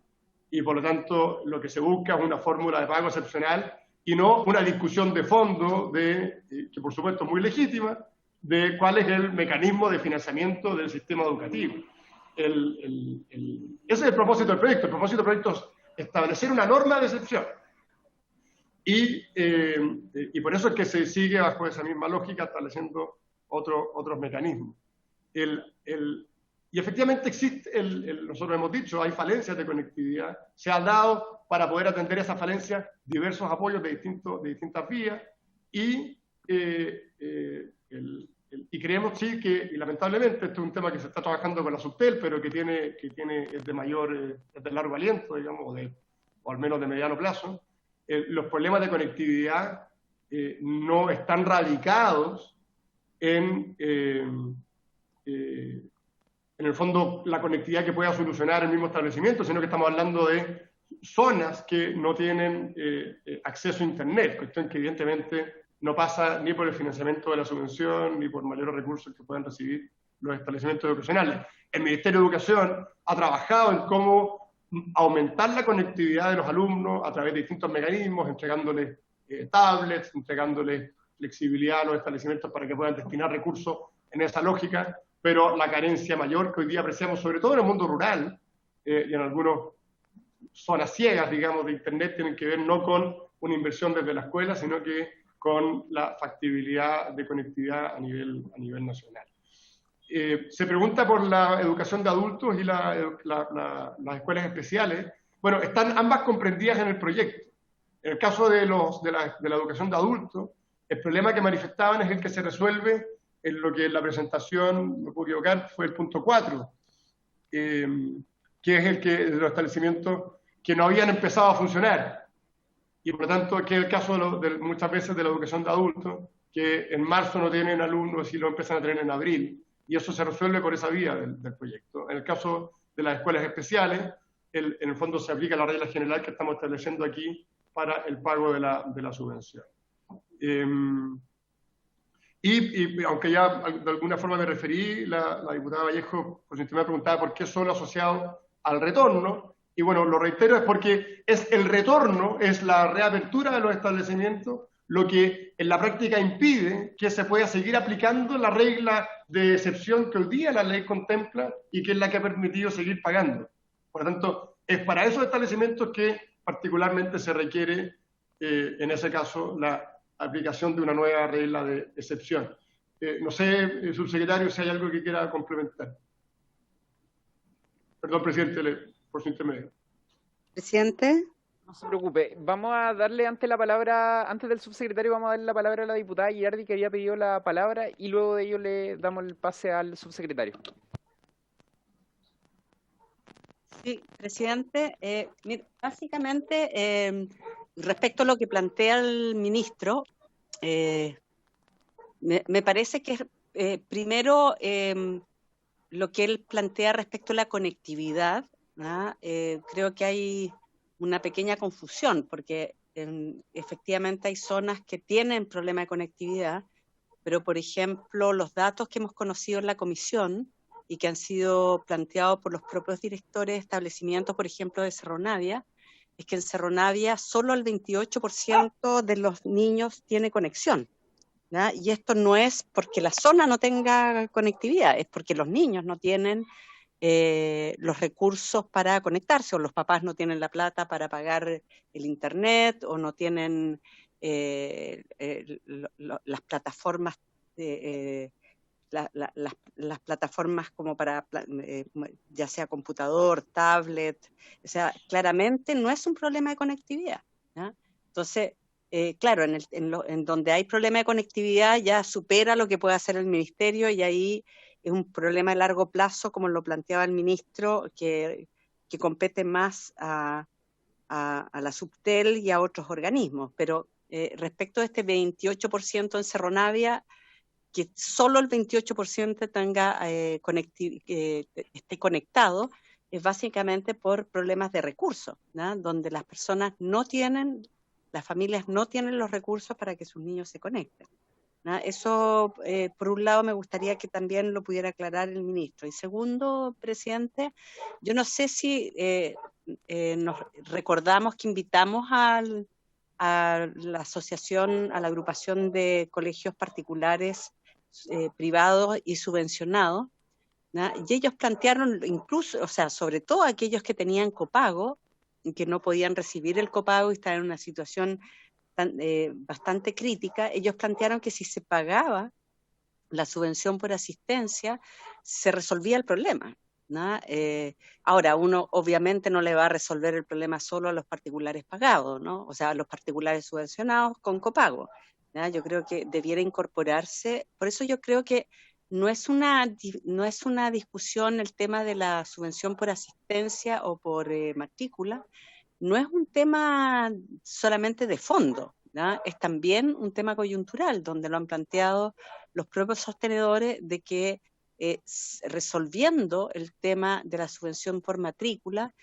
y por lo tanto lo que se busca es una fórmula de pago excepcional y no una discusión de fondo, que por supuesto es muy legítima, de cuál es el mecanismo de financiamiento del sistema educativo. ese es el propósito del proyecto. El propósito del proyecto es establecer una norma de excepción. Y por eso es que se sigue bajo esa misma lógica, estableciendo otros mecanismos. Y efectivamente existe, nosotros hemos dicho, hay falencias de conectividad. Se han dado para poder atender esas falencias diversos apoyos de distintas vías. Y creemos, sí, que, y lamentablemente, este es un tema que se está trabajando con la Subtel, pero que es de largo aliento, digamos, o al menos de mediano plazo. Los problemas de conectividad no están radicados en el fondo, la conectividad que pueda solucionar el mismo establecimiento, sino que estamos hablando de zonas que no tienen acceso a Internet, cuestión que evidentemente no pasa ni por el financiamiento de la subvención, ni por mayores recursos que puedan recibir los establecimientos educacionales. El Ministerio de Educación ha trabajado en cómo aumentar la conectividad de los alumnos a través de distintos mecanismos, entregándoles tablets, entregándoles flexibilidad a los establecimientos para que puedan destinar recursos en esa lógica, pero la carencia mayor que hoy día apreciamos, sobre todo en el mundo rural y en algunas zonas ciegas, digamos, de Internet, tienen que ver no con una inversión desde la escuela, sino que con la factibilidad de conectividad a nivel nacional. Se pregunta por la educación de adultos y las escuelas especiales. Bueno, están ambas comprendidas en el proyecto. En el caso de la educación de adultos, el problema que manifestaban es el que se resuelve en lo que en la presentación, me puedo equivocar, fue el punto 4, que es el que de los establecimientos que no habían empezado a funcionar. Y por lo tanto, que es el caso muchas veces de la educación de adultos, que en marzo no tienen alumnos y lo empiezan a tener en abril. Y eso se resuelve por esa vía del proyecto. En el caso de las escuelas especiales, en el fondo se aplica la regla general que estamos estableciendo aquí para el pago de la subvención. Y aunque ya de alguna forma me referí, la diputada Vallejo, por si usted me preguntaba por qué solo asociado al retorno, y bueno, lo reitero, es porque es el retorno, es la reapertura de los establecimientos, lo que en la práctica impide que se pueda seguir aplicando la regla de excepción que hoy día la ley contempla y que es la que ha permitido seguir pagando. Por lo tanto, es para esos establecimientos que particularmente se requiere, en ese caso, la aplicación de una nueva regla de excepción. No sé, subsecretario, si hay algo que quiera complementar. Perdón, presidente, por su intermedio. Presidente. No se preocupe. Vamos a darle antes del subsecretario, vamos a darle la palabra a la diputada Girardi, que había pedido la palabra, y luego de ello le damos el pase al subsecretario. Sí, presidente. Básicamente, respecto a lo que plantea el ministro, me parece que primero lo que él plantea respecto a la conectividad, creo que hay una pequeña confusión, porque efectivamente hay zonas que tienen problema de conectividad, pero por ejemplo los datos que hemos conocido en la comisión y que han sido planteados por los propios directores de establecimientos, por ejemplo de Cerro Navia, es que en Cerro Navia solo el 28% de los niños tiene conexión, ¿ya? Y esto no es porque la zona no tenga conectividad, es porque los niños no tienen los recursos para conectarse, o los papás no tienen la plata para pagar el internet, o no tienen las plataformas las plataformas como para ya sea computador, tablet, o sea, claramente no es un problema de conectividad, ¿ya? Entonces, claro, en donde hay problema de conectividad ya supera lo que puede hacer el ministerio, y ahí es un problema de largo plazo, como lo planteaba el ministro, que compete más a la Subtel y a otros organismos. Pero respecto a este 28% en Cerro Navia, que solo el 28% tenga esté conectado, es básicamente por problemas de recursos, ¿no? Donde las personas las familias no tienen los recursos para que sus niños se conecten, ¿no? Eso, por un lado, me gustaría que también lo pudiera aclarar el ministro. Y segundo, presidente, yo no sé si nos recordamos que invitamos a la asociación, a la agrupación de colegios particulares privados y subvencionados, ¿no? Y ellos plantearon incluso, o sea, sobre todo aquellos que tenían copago, que no podían recibir el copago y estaban en una situación bastante crítica, ellos plantearon que si se pagaba la subvención por asistencia, se resolvía el problema, ¿no? Ahora, uno obviamente no le va a resolver el problema solo a los particulares pagados, ¿no? O sea, a los particulares subvencionados con copago, ¿no? Yo creo que debiera incorporarse, por eso yo creo que no es una discusión el tema de la subvención por asistencia o por matrícula, no es un tema solamente de fondo, ¿no? Es también un tema coyuntural, donde lo han planteado los propios sostenedores de que resolviendo el tema de la subvención por matrícula,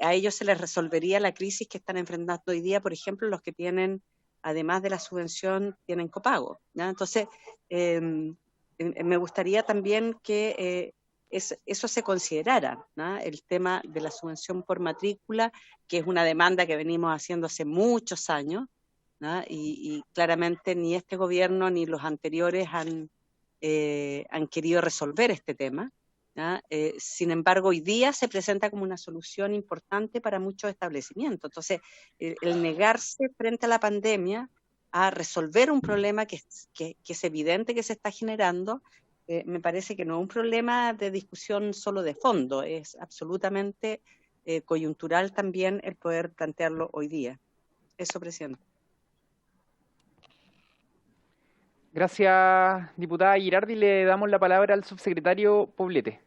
a ellos se les resolvería la crisis que están enfrentando hoy día, por ejemplo, los que tienen, además de la subvención, tienen copago, ¿no? Entonces, me gustaría también que eso se considerara, ¿no? El tema de la subvención por matrícula, que es una demanda que venimos haciendo hace muchos años, ¿no? Y claramente ni este gobierno ni los anteriores han querido resolver este tema, ¿no? Sin embargo, hoy día se presenta como una solución importante para muchos establecimientos. Entonces, el negarse frente a la pandemia a resolver un problema que es evidente que se está generando, me parece que no es un problema de discusión solo de fondo, es absolutamente coyuntural también el poder plantearlo hoy día. Eso, presidente. Gracias, diputada Girardi. Le damos la palabra al subsecretario Poblete.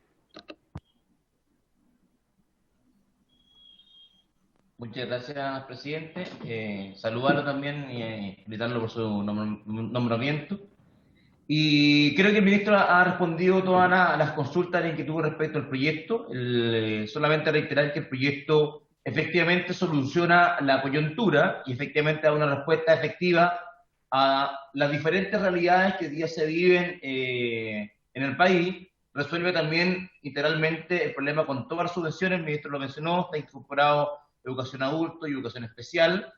Muchas gracias, presidente. Saludarlo también y felicitarlo por su nombramiento. Y creo que el ministro ha respondido todas las consultas que tuvo respecto al proyecto. Solamente reiterar que el proyecto efectivamente soluciona la coyuntura y efectivamente da una respuesta efectiva a las diferentes realidades que hoy día se viven en el país. Resuelve también integralmente el problema con todas las subvenciones, el ministro lo mencionó, está incorporado educación adulto y educación especial,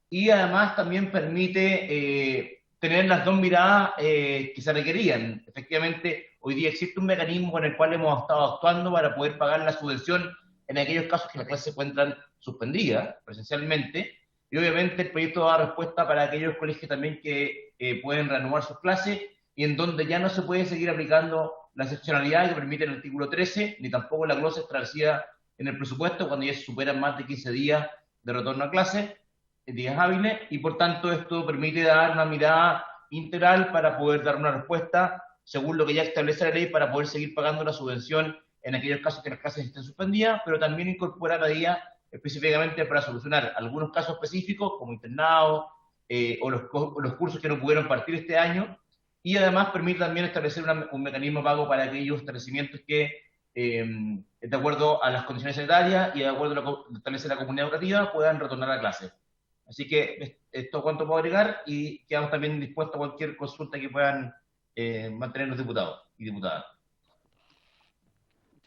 y además también permite tener las dos miradas que se requerían. Efectivamente, hoy día existe un mecanismo con el cual hemos estado actuando para poder pagar la subvención en aquellos casos que las clases se encuentran suspendidas presencialmente, y obviamente el proyecto da respuesta para aquellos colegios también que pueden reanudar sus clases y en donde ya no se puede seguir aplicando la excepcionalidad que permite el artículo 13, ni tampoco la glosa establecida en el presupuesto cuando ya se superan más de 15 días de retorno a clase, días hábiles, y por tanto esto permite dar una mirada integral para poder dar una respuesta según lo que ya establece la ley para poder seguir pagando la subvención en aquellos casos que las clases estén suspendidas, pero también incorporar medidas específicamente para solucionar algunos casos específicos como internados o los cursos que no pudieron partir este año, y además permite también establecer un mecanismo de pago para aquellos establecimientos que de acuerdo a las condiciones sanitarias y de acuerdo a lo que establece la comunidad educativa puedan retornar a clase. Así que esto cuanto puedo agregar y quedamos también dispuestos a cualquier consulta que puedan mantener los diputados y diputadas.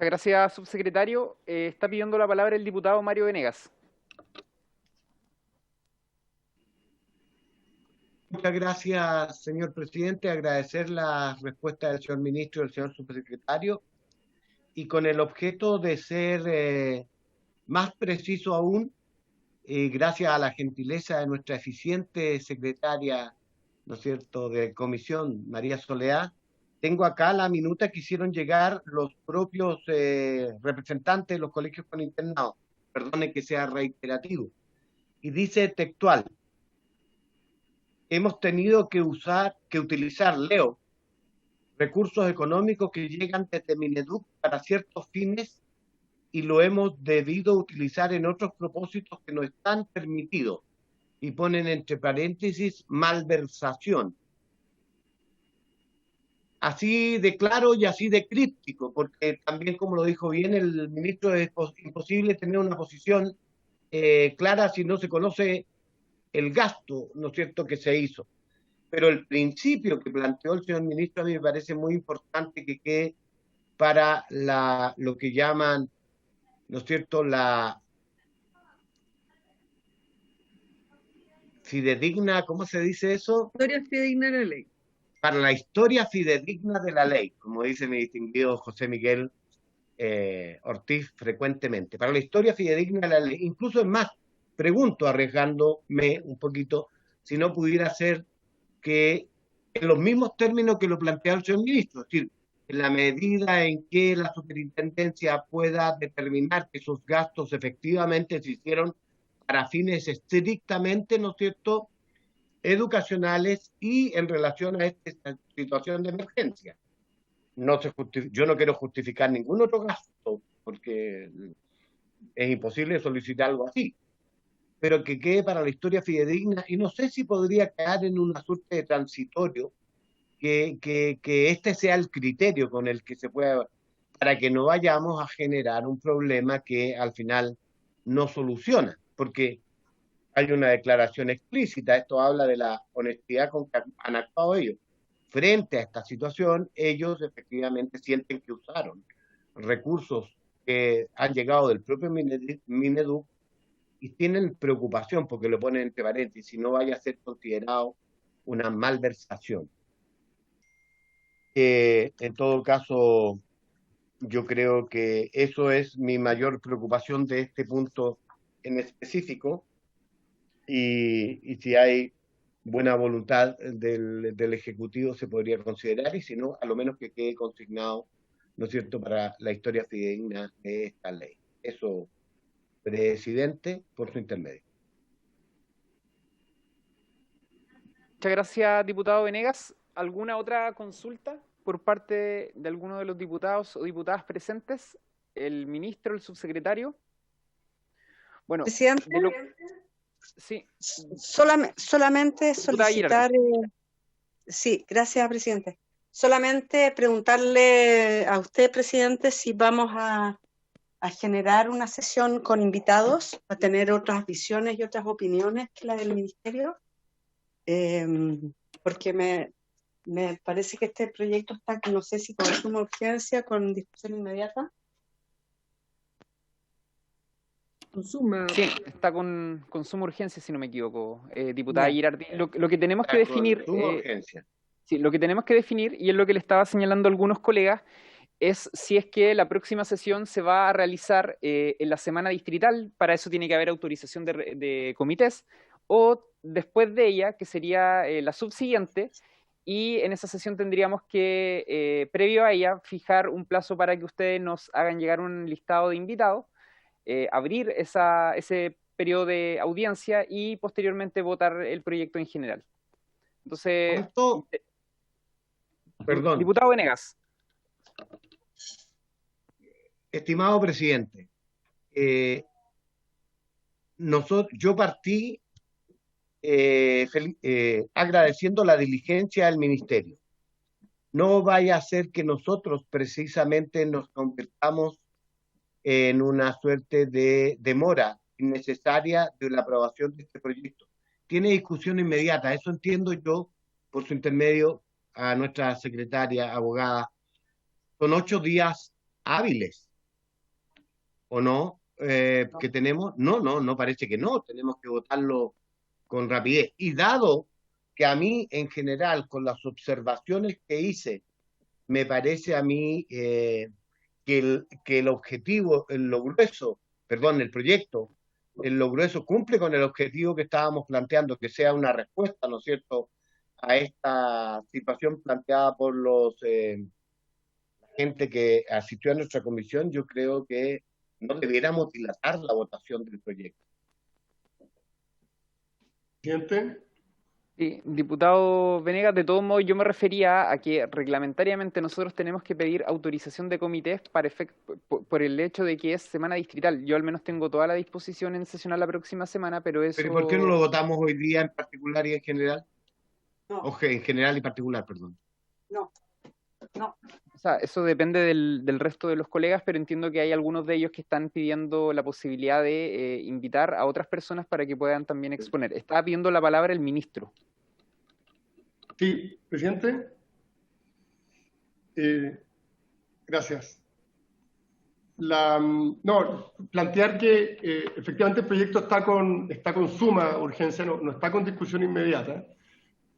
Muchas gracias, subsecretario. Está pidiendo la palabra el diputado Mario Venegas. Muchas gracias, señor presidente. Agradecer la respuesta del señor ministro y del señor subsecretario. Y con el objeto de ser más preciso aún, gracias a la gentileza de nuestra eficiente secretaria, ¿no es cierto?, de comisión, María Soledad, tengo acá la minuta que hicieron llegar los propios representantes de los colegios con internados. Perdone que sea reiterativo. Y dice textual: hemos tenido que utilizar, leo, recursos económicos que llegan desde Mineduc para ciertos fines y lo hemos debido utilizar en otros propósitos que no están permitidos. Y ponen entre paréntesis malversación. Así de claro y así de críptico, porque también, como lo dijo bien el ministro, es imposible tener una posición clara si no se conoce el gasto, ¿no es cierto?, que se hizo. Pero el principio que planteó el señor ministro a mí me parece muy importante que quede para lo que llaman, ¿no es cierto?, la fidedigna, ¿cómo se dice eso? Historia fidedigna de la ley. para la historia fidedigna de la ley, como dice mi distinguido José Miguel Ortiz frecuentemente, para la historia fidedigna de la ley. Incluso es más, pregunto, arriesgándome un poquito, si no pudiera ser que en los mismos términos que lo plantea el señor ministro, es decir, en la medida en que la superintendencia pueda determinar que sus gastos efectivamente se hicieron para fines estrictamente, ¿no es cierto?, educacionales y en relación a esta situación de emergencia. Yo no quiero justificar ningún otro gasto, porque es imposible solicitar algo así, pero que quede para la historia fidedigna, y no sé si podría quedar en una suerte de transitorio, que este sea el criterio con el que se pueda, para que no vayamos a generar un problema que al final no soluciona, porque hay una declaración explícita, esto habla de la honestidad con que han actuado ellos. Frente a esta situación, ellos efectivamente sienten que usaron recursos que han llegado del propio Mineduc y tienen preocupación porque lo ponen entre paréntesis, si no vaya a ser considerado una malversación. En todo caso, yo creo que eso es mi mayor preocupación de este punto en específico, y si hay buena voluntad del Ejecutivo se podría considerar, y si no, a lo menos que quede consignado, ¿no es cierto?, para la historia fidedigna de esta ley. Eso, presidente, por su intermedio. Muchas gracias, diputado Venegas. ¿Alguna otra consulta por parte de alguno de los diputados o diputadas presentes? ¿El ministro, el subsecretario? Bueno, presidente, sí. Solamente solicitar... sí, gracias, presidente. Solamente preguntarle a usted, presidente, si vamos a generar una sesión con invitados, a tener otras visiones y otras opiniones que la del ministerio, porque me parece que este proyecto está, no sé si con suma urgencia, con discusión inmediata. Sí, está con suma urgencia, si no me equivoco, diputada Girardi. Lo que tenemos que definir... sí, lo que tenemos que definir, y es lo que le estaba señalando a algunos colegas, es si es que la próxima sesión se va a realizar en la semana distrital. Para eso tiene que haber autorización de comités, o después de ella, que sería la subsiguiente, y en esa sesión tendríamos que, previo a ella, fijar un plazo para que ustedes nos hagan llegar un listado de invitados, abrir ese periodo de audiencia y posteriormente votar el proyecto en general. Entonces, perdón. Diputado Venegas. Estimado presidente, yo partí agradeciendo la diligencia del ministerio. No vaya a ser que nosotros precisamente nos convirtamos en una suerte de demora innecesaria de la aprobación de este proyecto. Tiene discusión inmediata, eso entiendo yo, por su intermedio, a nuestra secretaria, abogada. Son 8 días hábiles, ¿o no? Que tenemos, no parece que no, tenemos que votarlo con rapidez. Y dado que a mí, en general, con las observaciones que hice, me parece a mí que el objetivo, el proyecto, en lo grueso cumple con el objetivo que estábamos planteando, que sea una respuesta, ¿no es cierto?, a esta situación planteada por la gente que asistió a nuestra comisión. Yo creo que no debiéramos dilatar la votación del proyecto. Presidente. Sí, diputado Venegas, de todos modos yo me refería a que reglamentariamente nosotros tenemos que pedir autorización de comités por el hecho de que es semana distrital. Yo al menos tengo toda la disposición en sesionar la próxima semana, pero eso... ¿Pero por qué no lo votamos hoy día en particular y en general? No. En general y particular, perdón. No. O sea, eso depende del resto de los colegas, pero entiendo que hay algunos de ellos que están pidiendo la posibilidad de invitar a otras personas para que puedan también exponer. Estaba pidiendo la palabra el ministro. Sí, presidente. Gracias. Plantear que efectivamente el proyecto está con suma urgencia, no está con discusión inmediata,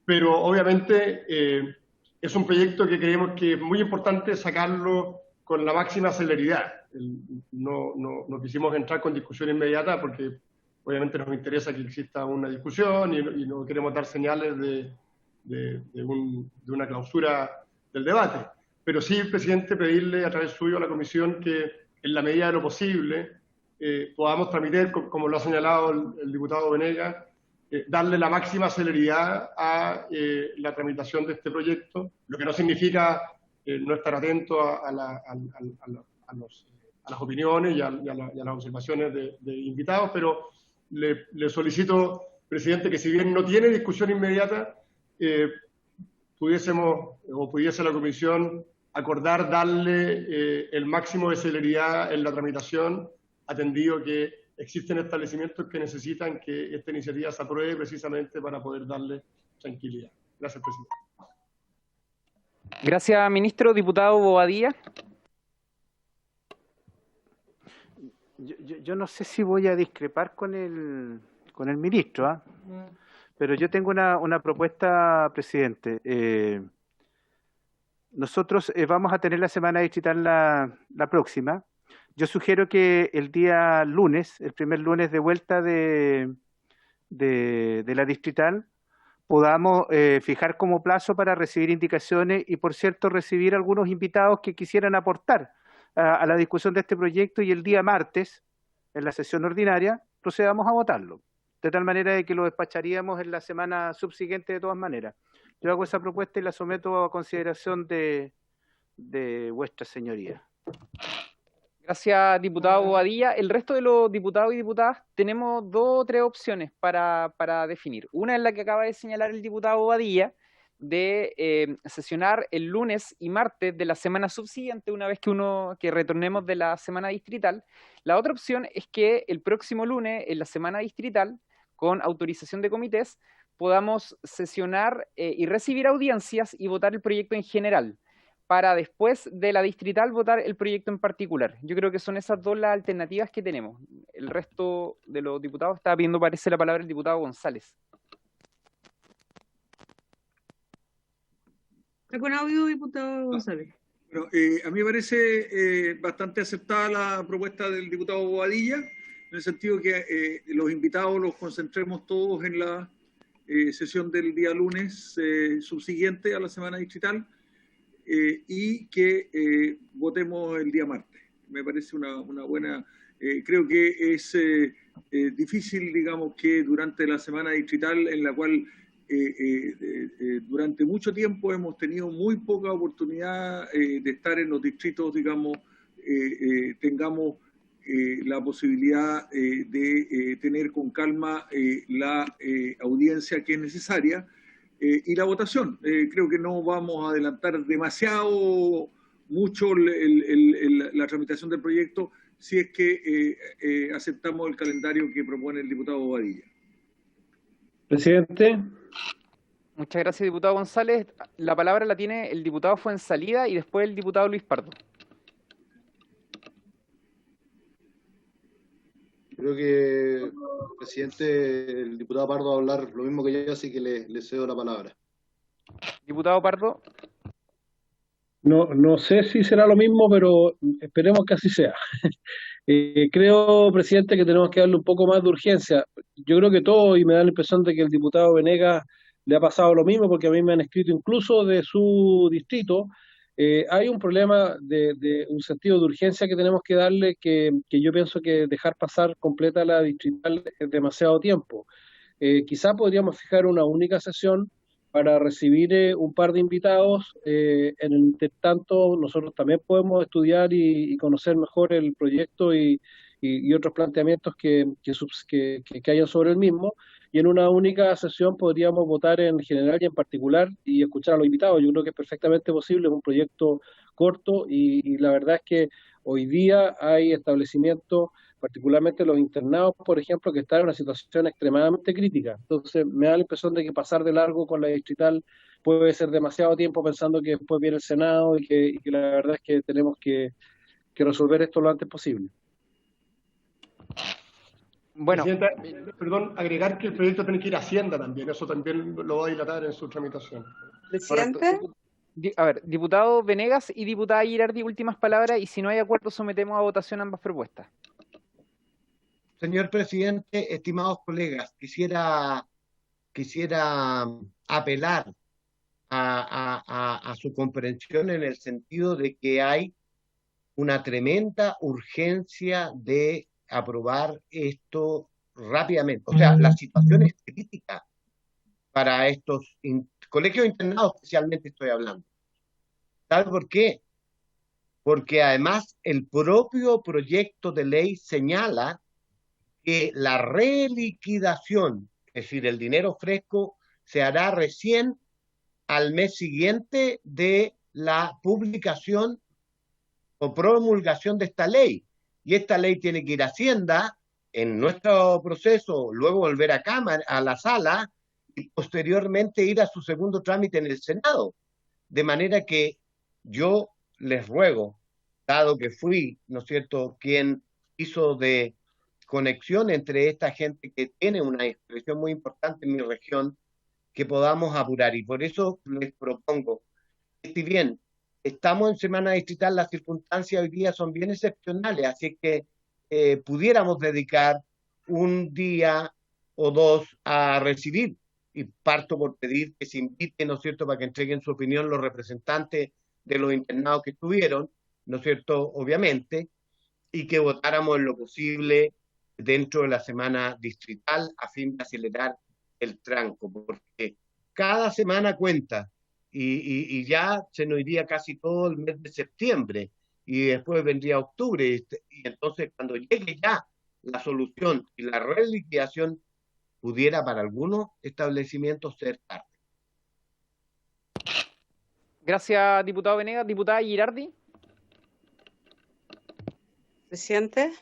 pero obviamente es un proyecto que creemos que es muy importante sacarlo con la máxima celeridad. No quisimos entrar con discusión inmediata porque obviamente nos interesa que exista una discusión y no queremos dar señales de una clausura del debate. Pero sí, presidente, pedirle a través suyo a la comisión que en la medida de lo posible podamos tramitar, como lo ha señalado el diputado Venegas, darle la máxima celeridad a la tramitación de este proyecto, lo que no significa no estar atento a las opiniones y a las observaciones de invitados, pero le solicito, presidente, que si bien no tiene discusión inmediata, pudiese la comisión acordar darle el máximo de celeridad en la tramitación, atendido que existen establecimientos que necesitan que esta iniciativa se apruebe precisamente para poder darle tranquilidad. Gracias, presidente. Gracias, ministro. Diputado Bobadilla. Yo no sé si voy a discrepar con el ministro, pero yo tengo una propuesta, presidente. Nosotros vamos a tener la semana distrital la próxima. Yo sugiero que el día lunes, el primer lunes de vuelta de la distrital, podamos fijar como plazo para recibir indicaciones y, por cierto, recibir algunos invitados que quisieran aportar a la discusión de este proyecto, y el día martes, en la sesión ordinaria, procedamos a votarlo, de tal manera de que lo despacharíamos en la semana subsiguiente de todas maneras. Yo hago esa propuesta y la someto a consideración de vuestra señoría. Gracias, diputado Bobadilla. El resto de los diputados y diputadas tenemos 2 o 3 opciones para definir. Una es la que acaba de señalar el diputado Bobadilla, de sesionar el lunes y martes de la semana subsiguiente, una vez que retornemos de la semana distrital. La otra opción es que el próximo lunes, en la semana distrital, con autorización de comités, podamos sesionar y recibir audiencias y votar el proyecto en general, para después de la distrital votar el proyecto en particular. Yo creo que son esas 2 las alternativas que tenemos. El resto de los diputados está pidiendo, parece, la palabra el diputado González. ¿Está con audio, diputado González? Bueno, a mí me parece bastante aceptada la propuesta del diputado Bobadilla, en el sentido que los invitados los concentremos todos en la sesión del día lunes subsiguiente a la semana distrital, y que votemos el día martes. Me parece una buena... creo que es difícil, digamos, que durante la semana distrital, en la cual durante mucho tiempo hemos tenido muy poca oportunidad de estar en los distritos, digamos, tengamos la posibilidad de tener con calma la audiencia que es necesaria y la votación. Creo que no vamos a adelantar mucho la tramitación del proyecto si es que aceptamos el calendario que propone el diputado Bobadilla. Presidente. Muchas gracias, diputado González. La palabra la tiene el diputado Fuenzalida y después el diputado Luis Pardo. Creo que, presidente, el diputado Pardo va a hablar lo mismo que yo, así que le cedo la palabra. Diputado Pardo. No sé si será lo mismo, pero esperemos que así sea. Creo, presidente, que tenemos que darle un poco más de urgencia. Yo creo que todo, y me da la impresión de que el diputado Venegas le ha pasado lo mismo, porque a mí me han escrito incluso de su distrito. Hay un problema de un sentido de urgencia que tenemos que darle, que yo pienso que dejar pasar completa la distrital es demasiado tiempo. Quizá podríamos fijar una única sesión para recibir un par de invitados. En el intertanto, nosotros también podemos estudiar y conocer mejor el proyecto y otros planteamientos que hayan sobre el mismo, y en una única sesión podríamos votar en general y en particular y escuchar a los invitados. Yo creo que es perfectamente posible, es un proyecto corto y la verdad es que hoy día hay establecimientos, particularmente los internados, por ejemplo, que están en una situación extremadamente crítica. Entonces me da la impresión de que pasar de largo con la distrital puede ser demasiado tiempo, pensando que después viene el Senado y que la verdad es que tenemos que resolver esto lo antes posible. Bueno, presidenta, perdón, agregar que el proyecto tiene que ir a Hacienda también, eso también lo va a dilatar en su tramitación. Presidente. A ver, diputado Venegas y diputada Girardi, últimas palabras, y si no hay acuerdo sometemos a votación ambas propuestas. Señor presidente, estimados colegas, quisiera apelar a su comprensión en el sentido de que hay una tremenda urgencia de aprobar esto rápidamente. O sea, la situación es crítica para estos colegios internados, especialmente estoy hablando. ¿Sabe por qué? Porque además el propio proyecto de ley señala que la reliquidación, es decir, el dinero fresco, se hará recién al mes siguiente de la publicación o promulgación de esta ley. Y esta ley tiene que ir a Hacienda en nuestro proceso, luego volver a Cámara, a la sala, y posteriormente ir a su segundo trámite en el Senado. De manera que yo les ruego, dado que fui, ¿no es cierto?, quien hizo de conexión entre esta gente que tiene una expresión muy importante en mi región, que podamos apurar. Y por eso les propongo, si bien estamos en semana distrital, las circunstancias hoy día son bien excepcionales, así que pudiéramos dedicar un día o dos a recibir, y parto por pedir que se inviten, ¿no es cierto?, para que entreguen su opinión los representantes de los internados que estuvieron, ¿no es cierto?, obviamente, y que votáramos en lo posible dentro de la semana distrital a fin de acelerar el tranco, porque cada semana cuenta y ya se nos iría casi todo el mes de septiembre y después vendría octubre y entonces cuando llegue ya la solución y la reliquidación pudiera para algunos establecimientos ser tarde. Gracias, diputado Venegas. Diputada Girardi. Presidente.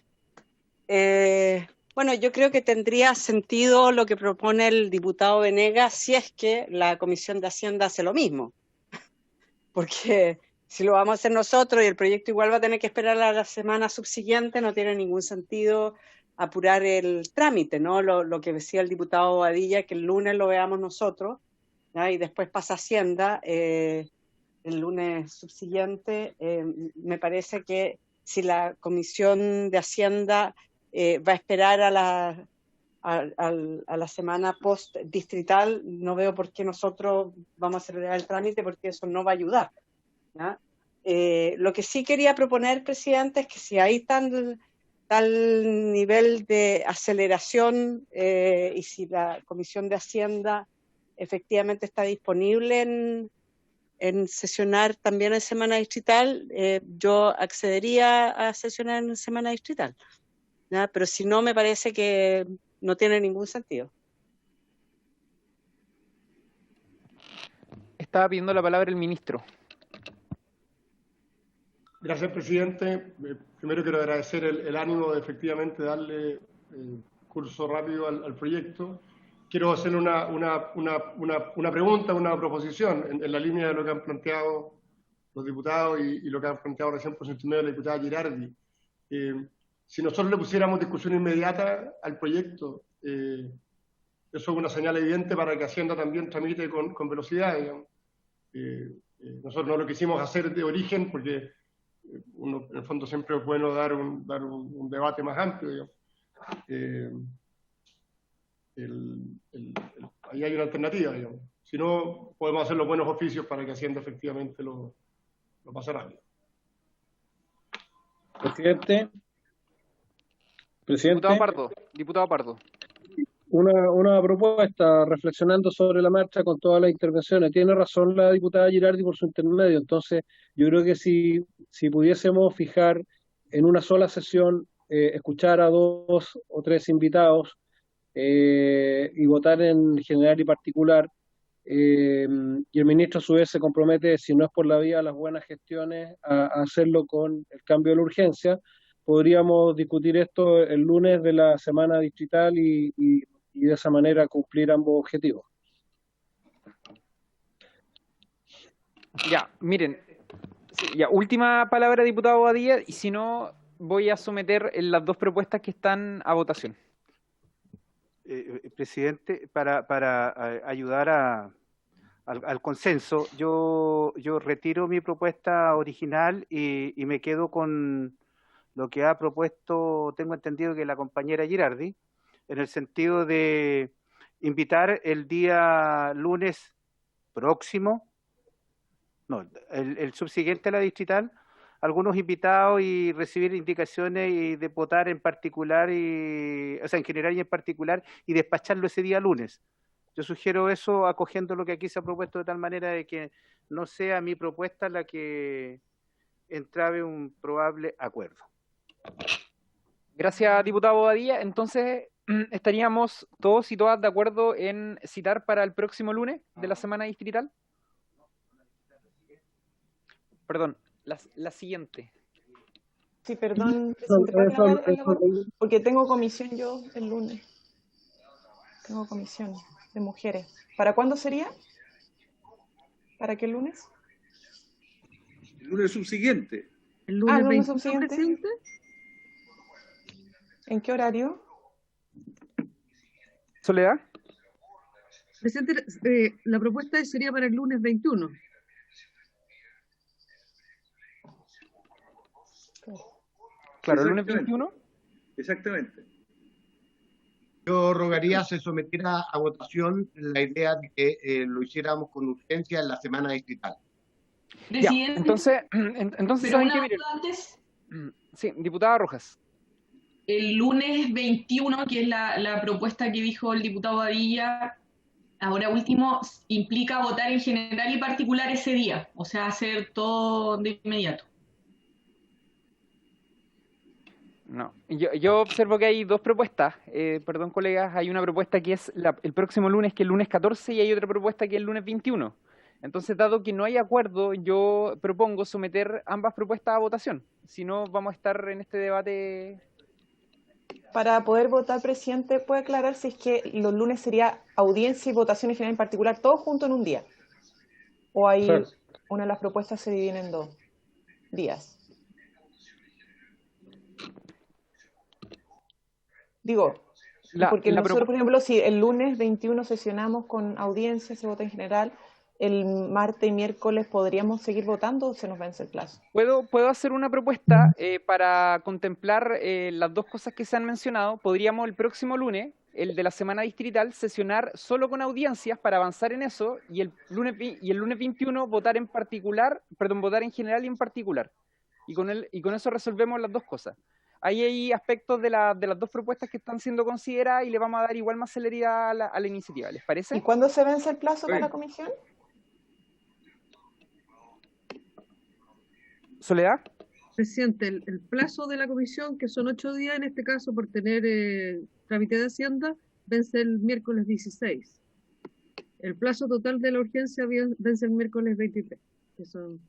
Bueno, yo creo que tendría sentido lo que propone el diputado Venegas si es que la Comisión de Hacienda hace lo mismo. Porque si lo vamos a hacer nosotros y el proyecto igual va a tener que esperar a la semana subsiguiente, no tiene ningún sentido apurar el trámite, ¿no? Lo que decía el diputado Bobadilla, que el lunes lo veamos nosotros, ¿ya? Y después pasa Hacienda el lunes subsiguiente. Me parece que si la Comisión de Hacienda va a esperar a la semana post-distrital, no veo por qué nosotros vamos a acelerar el trámite, porque eso no va a ayudar, ¿ya? Lo que sí quería proponer, presidente, es que si hay tal nivel de aceleración y si la Comisión de Hacienda efectivamente está disponible en sesionar también en semana distrital, yo accedería a sesionar en semana distrital, ¿ya? Pero si no, me parece que no tiene ningún sentido. Estaba pidiendo la palabra el ministro. Gracias, presidente. Primero quiero agradecer el ánimo de efectivamente darle curso rápido al proyecto. Quiero hacer una pregunta, una proposición en la línea de lo que han planteado los diputados y lo que han planteado recién por su intermedio la diputada Girardi. Si nosotros le pusiéramos discusión inmediata al proyecto, eso es una señal evidente para que Hacienda también tramite con velocidad, digamos. Nosotros no lo quisimos hacer de origen porque uno, en el fondo, siempre es bueno dar un debate más amplio, digamos. Ahí hay una alternativa, digamos. Si no, podemos hacer los buenos oficios para que Hacienda efectivamente lo pase rápido. Presidente. Diputado Pardo. Una propuesta, reflexionando sobre la marcha con todas las intervenciones. Tiene razón la diputada Girardi por su intermedio. Entonces, yo creo que si pudiésemos fijar en una sola sesión, escuchar a 2 o 3 invitados y votar en general y particular, y el ministro a su vez se compromete, si no es por la vía de las buenas gestiones, a hacerlo con el cambio de la urgencia, podríamos discutir esto el lunes de la semana distrital y de esa manera cumplir ambos objetivos. Ya, miren, ya, última palabra, diputado Badilla, y si no, voy a someter las 2 propuestas que están a votación. Presidente, para ayudar a al consenso, yo retiro mi propuesta original y me quedo con lo que ha propuesto, tengo entendido que la compañera Girardi, en el sentido de invitar el día lunes próximo, no, el subsiguiente a la distrital, algunos invitados y recibir indicaciones y de votar en particular, o sea, en general y en particular, y despacharlo ese día lunes. Yo sugiero eso acogiendo lo que aquí se ha propuesto de tal manera de que no sea mi propuesta la que entrabe un probable acuerdo. Gracias, diputado Bobadilla. Entonces, ¿estaríamos todos y todas de acuerdo en citar para el próximo lunes de la semana distrital? Perdón, la siguiente. Sí, perdón, presidente, ¿puede aclarar el acuerdo? Porque tengo comisión yo el lunes. Tengo comisión de mujeres. ¿Para cuándo sería? ¿Para qué lunes? El lunes subsiguiente. ¿El lunes el lunes 21, subsiguiente? presidente? ¿En qué horario? ¿Soledad? Presidente, la propuesta sería para el lunes 21. Claro, el lunes 21. Exactamente. Yo rogaría se sometiera a votación la idea de que lo hiciéramos con urgencia en la semana distrital. Ya, entonces pero ¿saben qué? una Miren. duda antes. Sí, diputada Rojas. El lunes 21, que es la propuesta que dijo el diputado Badilla, ahora último, implica votar en general y particular ese día, o sea, hacer todo de inmediato. No, yo observo que hay dos propuestas, perdón colegas, hay una propuesta que es el próximo lunes, que es el lunes 14, y hay otra propuesta que es el lunes 21. Entonces, dado que no hay acuerdo, yo propongo someter ambas propuestas a votación, si no vamos a estar en este debate. Para poder votar, presidente, ¿puede aclarar si es que los lunes sería audiencia y votación en general en particular, todo junto en un día? ¿O ahí Sí. una de las propuestas se divide en 2 días? Digo, porque nosotros, por ejemplo, si el lunes 21 sesionamos con audiencia, se vota en general, el martes y miércoles podríamos seguir votando o se nos vence el plazo. Puedo hacer una propuesta para contemplar las dos cosas que se han mencionado. Podríamos el próximo lunes, el de la semana distrital, sesionar solo con audiencias para avanzar en eso, y el lunes 21 votar en general y en particular. Y con eso resolvemos las dos cosas. Ahí hay aspectos de las dos propuestas que están siendo consideradas y le vamos a dar igual más celeridad a la iniciativa. ¿Les parece? ¿Y cuándo se vence el plazo para la comisión? ¿Soledad? Presidente, el plazo de la comisión, que son 8 días en este caso por tener trámite de Hacienda, vence el miércoles 16. El plazo total de la urgencia vence el miércoles 23, que son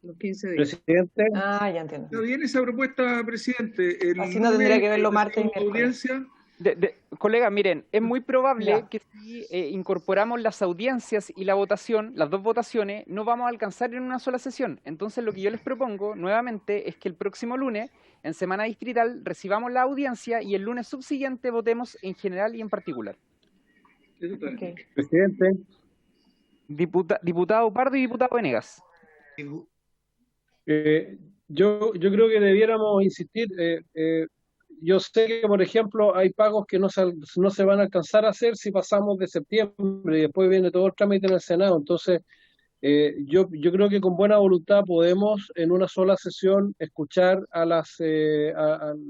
los 15 días. Presidente. Ah, ya entiendo. Está bien esa propuesta, presidente. Así no tendría que verlo martes y miércoles. Audiencia. Colega, miren, es muy probable que si incorporamos las audiencias y la votación, las dos votaciones, no vamos a alcanzar en una sola sesión. Entonces, lo que yo les propongo nuevamente es que el próximo lunes, en semana distrital, recibamos la audiencia y el lunes subsiguiente votemos en general y en particular. Okay. Presidente. Diputado Pardo y diputado Venegas. Yo creo que debiéramos insistir. Yo sé que, por ejemplo, hay pagos que no se van a alcanzar a hacer si pasamos de septiembre y después viene todo el trámite en el Senado. Entonces, yo creo que con buena voluntad podemos en una sola sesión escuchar a las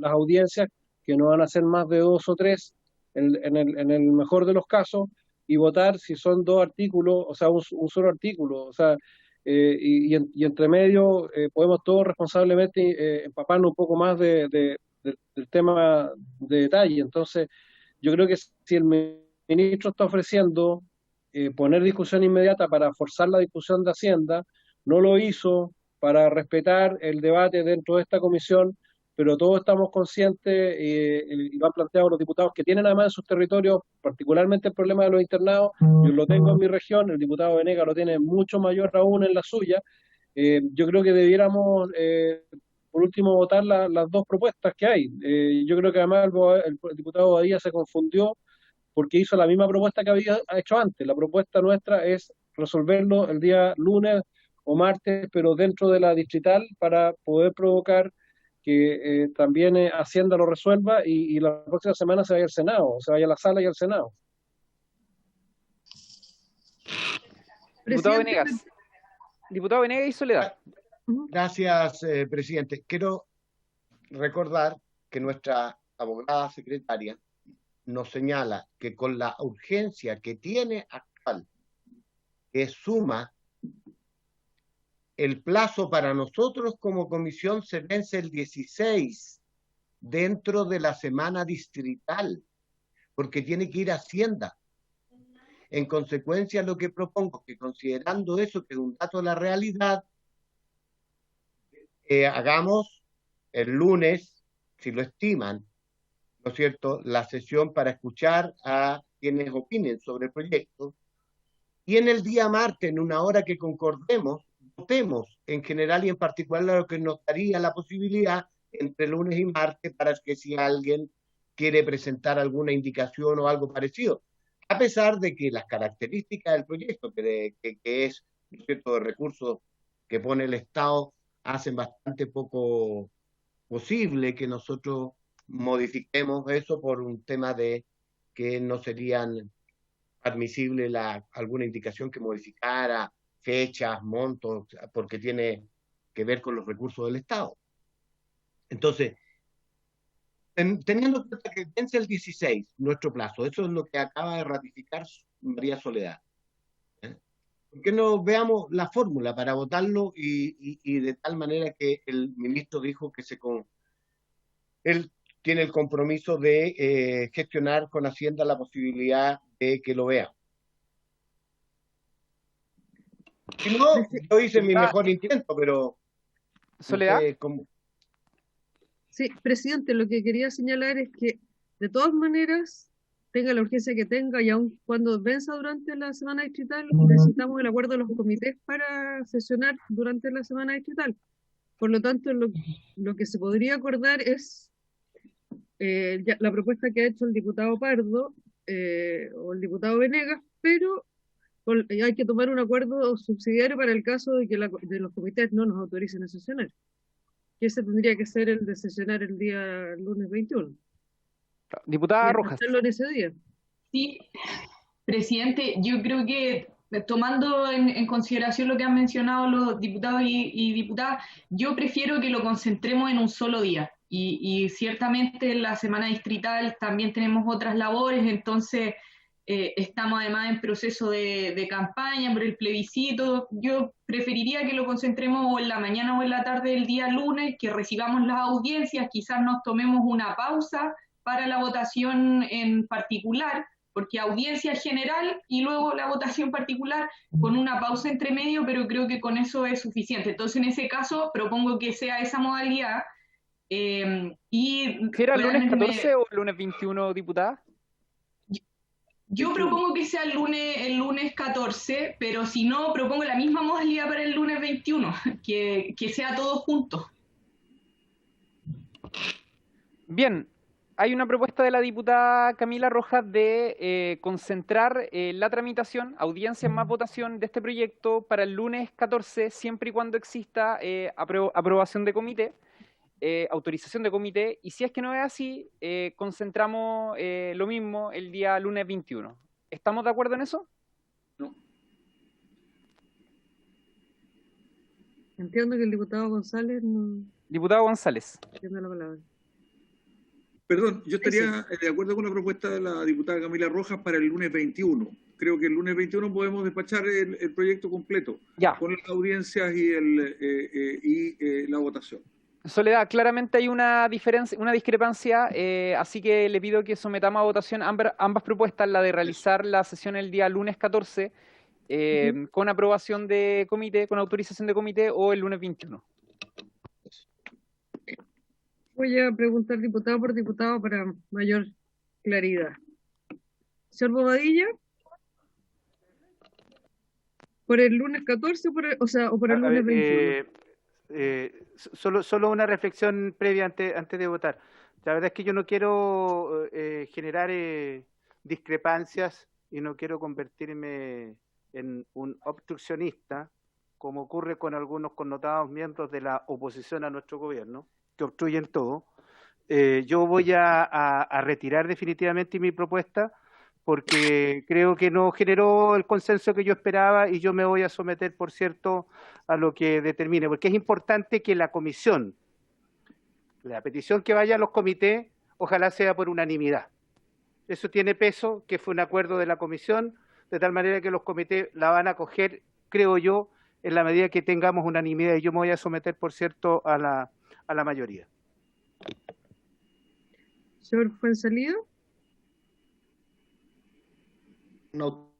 audiencias, que no van a ser más de 2 o 3 en el mejor de los casos, y votar si son 2 artículos, o sea, un solo artículo. O sea, y entre medio podemos todos responsablemente empaparnos un poco más del tema de detalle. Entonces, yo creo que si el ministro está ofreciendo poner discusión inmediata para forzar la discusión de Hacienda, no lo hizo para respetar el debate dentro de esta comisión, pero todos estamos conscientes y lo han planteado los diputados que tienen además en sus territorios, particularmente el problema de los internados. Yo lo tengo en mi región, el diputado Venegas lo tiene mucho mayor aún en la suya. Yo creo que debiéramos por último votar las dos propuestas que hay. Yo creo que además el diputado Badilla se confundió porque hizo la misma propuesta que había hecho antes. La propuesta nuestra es resolverlo el día lunes o martes, pero dentro de la distrital para poder provocar que también Hacienda lo resuelva y la próxima semana se vaya al Senado, se vaya a la sala y al Senado. Diputado Presidente, Venegas. Diputado Venegas y Soledad. Gracias, presidente. Quiero recordar que nuestra abogada secretaria nos señala que con la urgencia que tiene actual, que suma el plazo para nosotros como comisión se vence el 16 dentro de la semana distrital, porque tiene que ir a Hacienda. En consecuencia, lo que propongo es que considerando eso, que es un dato de la realidad, hagamos el lunes, si lo estiman, ¿no es cierto?, la sesión para escuchar a quienes opinen sobre el proyecto, y en el día martes, en una hora que concordemos, votemos en general y en particular lo que nos daría la posibilidad entre lunes y martes para que si alguien quiere presentar alguna indicación o algo parecido, a pesar de que las características del proyecto, que es, ¿no es cierto?, de recursos que pone el Estado, hacen bastante poco posible que nosotros modifiquemos eso por un tema de que no serían admisible alguna indicación que modificara fechas, montos, porque tiene que ver con los recursos del Estado. Entonces, teniendo en cuenta que vence el 16 nuestro plazo, eso es lo que acaba de ratificar María Soledad. ¿Por qué no veamos la fórmula para votarlo y de tal manera que el ministro dijo que él tiene el compromiso de gestionar con Hacienda la posibilidad de que lo vea? Si no, yo hice mi mejor intento, pero... ¿Soledad? Sí, presidente, lo que quería señalar es que de todas maneras, tenga la urgencia que tenga y aun cuando venza durante la semana distrital, necesitamos el acuerdo de los comités para sesionar durante la semana distrital. Por lo tanto, lo que se podría acordar es la propuesta que ha hecho el diputado Pardo o el diputado Venegas, pero hay que tomar un acuerdo subsidiario para el caso de que de los comités no nos autoricen a sesionar. Que ese tendría que ser el de sesionar el día lunes 21. Diputada Rojas. En ese día. Sí, presidente, yo creo que tomando en consideración lo que han mencionado los diputados y diputadas, yo prefiero que lo concentremos en un solo día. Y ciertamente en la semana distrital también tenemos otras labores, entonces estamos además en proceso de campaña por el plebiscito. Yo preferiría que lo concentremos o en la mañana o en la tarde del día lunes, que recibamos las audiencias, quizás nos tomemos una pausa para la votación en particular, porque audiencia general y luego la votación particular con una pausa entre medio, pero creo que con eso es suficiente. Entonces, en ese caso, propongo que sea esa modalidad. ¿Era el lunes 14 o el lunes 21, diputada? Yo propongo que sea el lunes 14, pero si no, propongo la misma modalidad para el lunes 21, que sea todo junto. Bien. Hay una propuesta de la diputada Camila Rojas de concentrar la tramitación, audiencia más votación de este proyecto para el lunes 14, siempre y cuando exista aprobación de comité, autorización de comité, y si es que no es así, concentramos lo mismo el día lunes 21. ¿Estamos de acuerdo en eso? No. Entiendo que el diputado González no... Diputado González. Tiene la palabra. Perdón, yo estaría de acuerdo con la propuesta de la diputada Camila Rojas para el lunes 21. Creo que el lunes 21 podemos despachar el proyecto completo, con las audiencias y la votación. Soledad, claramente hay una discrepancia, así que le pido que sometamos a votación ambas propuestas, la de realizar la sesión el día lunes 14, con aprobación de comité, con autorización de comité, o el lunes 21. Voy a preguntar diputado por diputado para mayor claridad. Señor Bobadilla, ¿por el lunes 14 o por el lunes 21? Solo una reflexión previa antes de votar. La verdad es que yo no quiero generar discrepancias y no quiero convertirme en un obstruccionista, como ocurre con algunos connotados miembros de la oposición a nuestro gobierno, que obstruyen todo, yo voy a retirar definitivamente mi propuesta porque creo que no generó el consenso que yo esperaba y yo me voy a someter, por cierto, a lo que determine, porque es importante que la comisión, la petición que vaya a los comités, ojalá sea por unanimidad. Eso tiene peso, que fue un acuerdo de la comisión, de tal manera que los comités la van a acoger, creo yo, en la medida que tengamos unanimidad, y yo me voy a someter, por cierto, a la mayoría. Señor Fuenzalida. No.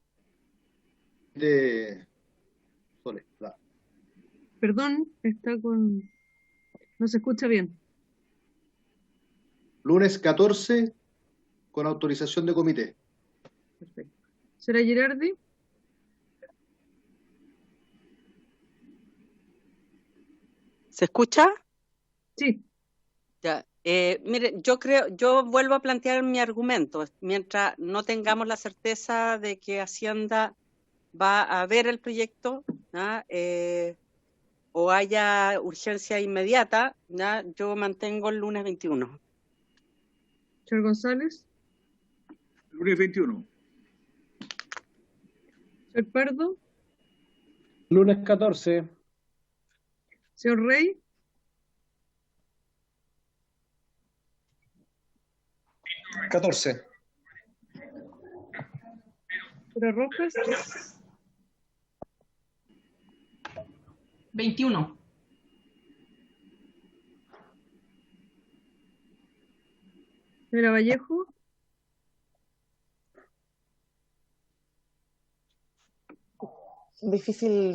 Perdón, está con... No se escucha bien. Lunes 14, con autorización de comité. Perfecto. ¿Será Girardi? ¿Se escucha? Sí. Ya. Mire, yo vuelvo a plantear mi argumento. Mientras no tengamos la certeza de que Hacienda va a ver el proyecto, o haya urgencia inmediata, yo mantengo el lunes 21. Señor González. Lunes 21. Señor Pardo. Lunes 14. Señor Rey. ¿14? Señor Rojas. 21. Señora Vallejo. Difícil.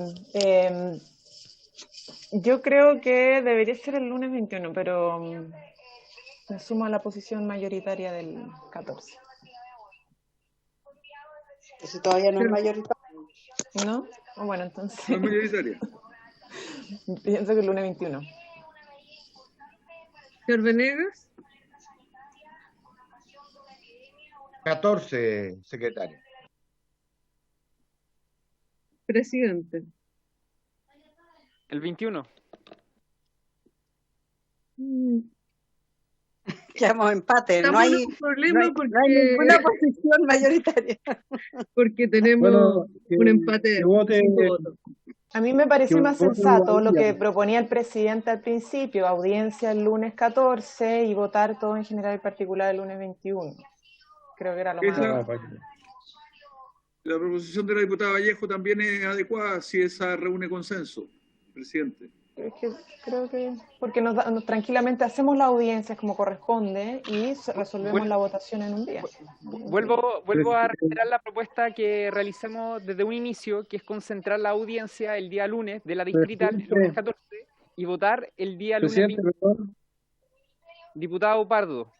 Yo creo que debería ser el lunes 21, pero me sumo a la posición mayoritaria del 14. Eso todavía no es mayoritario. ¿No? Bueno, entonces... No es mayoritaria. Pienso que el lunes 21. Señor Venegas. 14, secretario. Presidente. El 21. Quedamos empate. Estamos No hay, en un problema no porque... hay ninguna posición mayoritaria. Porque tenemos un empate de 5 votos. A mí me pareció más sensato lo que Guadilla. proponía el presidente al principio, audiencia el lunes 14 y votar todo en general y particular el lunes 21. Creo que era lo más... La proposición de la diputada Vallejo también es adecuada si esa reúne consenso, presidente. Es que creo que... Porque tranquilamente hacemos las audiencias como corresponde y resolvemos la votación en un día. Vuelvo a reiterar la propuesta que realizamos desde un inicio, que es concentrar la audiencia el día lunes de la distrital, el lunes 14, y votar el día lunes Presidente, 20. perdón. Diputado Pardo.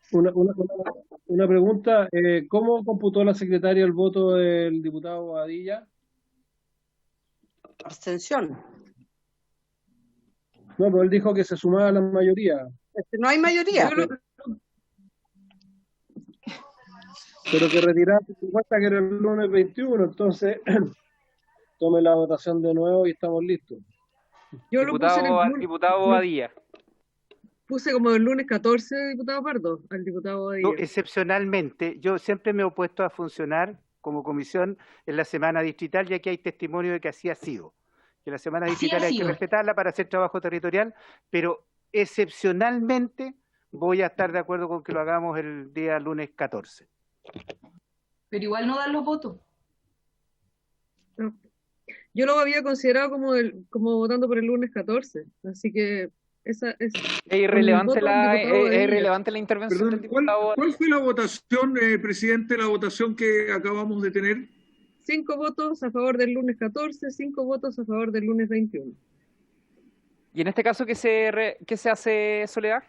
Una pregunta. ¿Cómo computó la secretaria el voto del diputado Guadilla? Abstención. No, pero él dijo que se sumaba a la mayoría. No hay mayoría. Pero que retiraron su propuesta que era el lunes 21, entonces tome la votación de nuevo y estamos listos. Yo lo puse en el diputado Badilla. Puse como el lunes 14, diputado Pardo, al diputado Badilla. No, excepcionalmente, yo siempre me he opuesto a funcionar como comisión en la semana distrital, ya que hay testimonio de que así ha sido. Que la semana distrital hay que respetarla para hacer trabajo territorial, pero excepcionalmente voy a estar de acuerdo con que lo hagamos el día lunes 14. Pero igual no dan los votos. No. Yo lo había considerado como votando por el lunes 14, así que esa es... Es irrelevante la intervención del diputado. ¿Cuál fue la votación, presidente, la votación que acabamos de tener? 5 votos a favor del lunes 14, 5 votos a favor del lunes 21. ¿Y en este caso qué se hace, Soledad?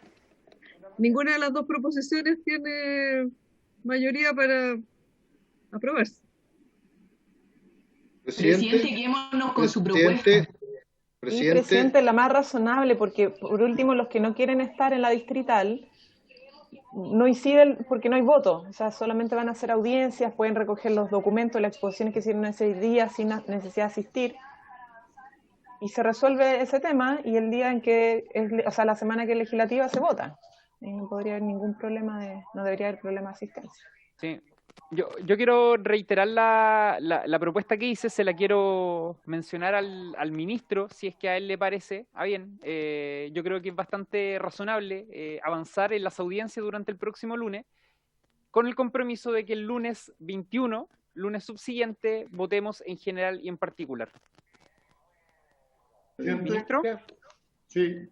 Ninguna de las dos proposiciones tiene mayoría para aprobarse. Presidente, quedémonos con su propuesta. Presidente, la más razonable, porque por último los que no quieren estar en la distrital no incide porque no hay voto, o sea, solamente van a hacer audiencias, pueden recoger los documentos, las exposiciones que hicieron ese día sin necesidad de asistir, y se resuelve ese tema, y el día en que, o sea, la semana que es legislativa se vota. No podría haber ningún problema, no debería haber problema de asistencia. Sí. Yo quiero reiterar la propuesta que hice, se la quiero mencionar al ministro, si es que a él le parece. Bien, yo creo que es bastante razonable avanzar en las audiencias durante el próximo lunes, con el compromiso de que el lunes 21, lunes subsiguiente, votemos en general y en particular. ¿Ministro? Sí.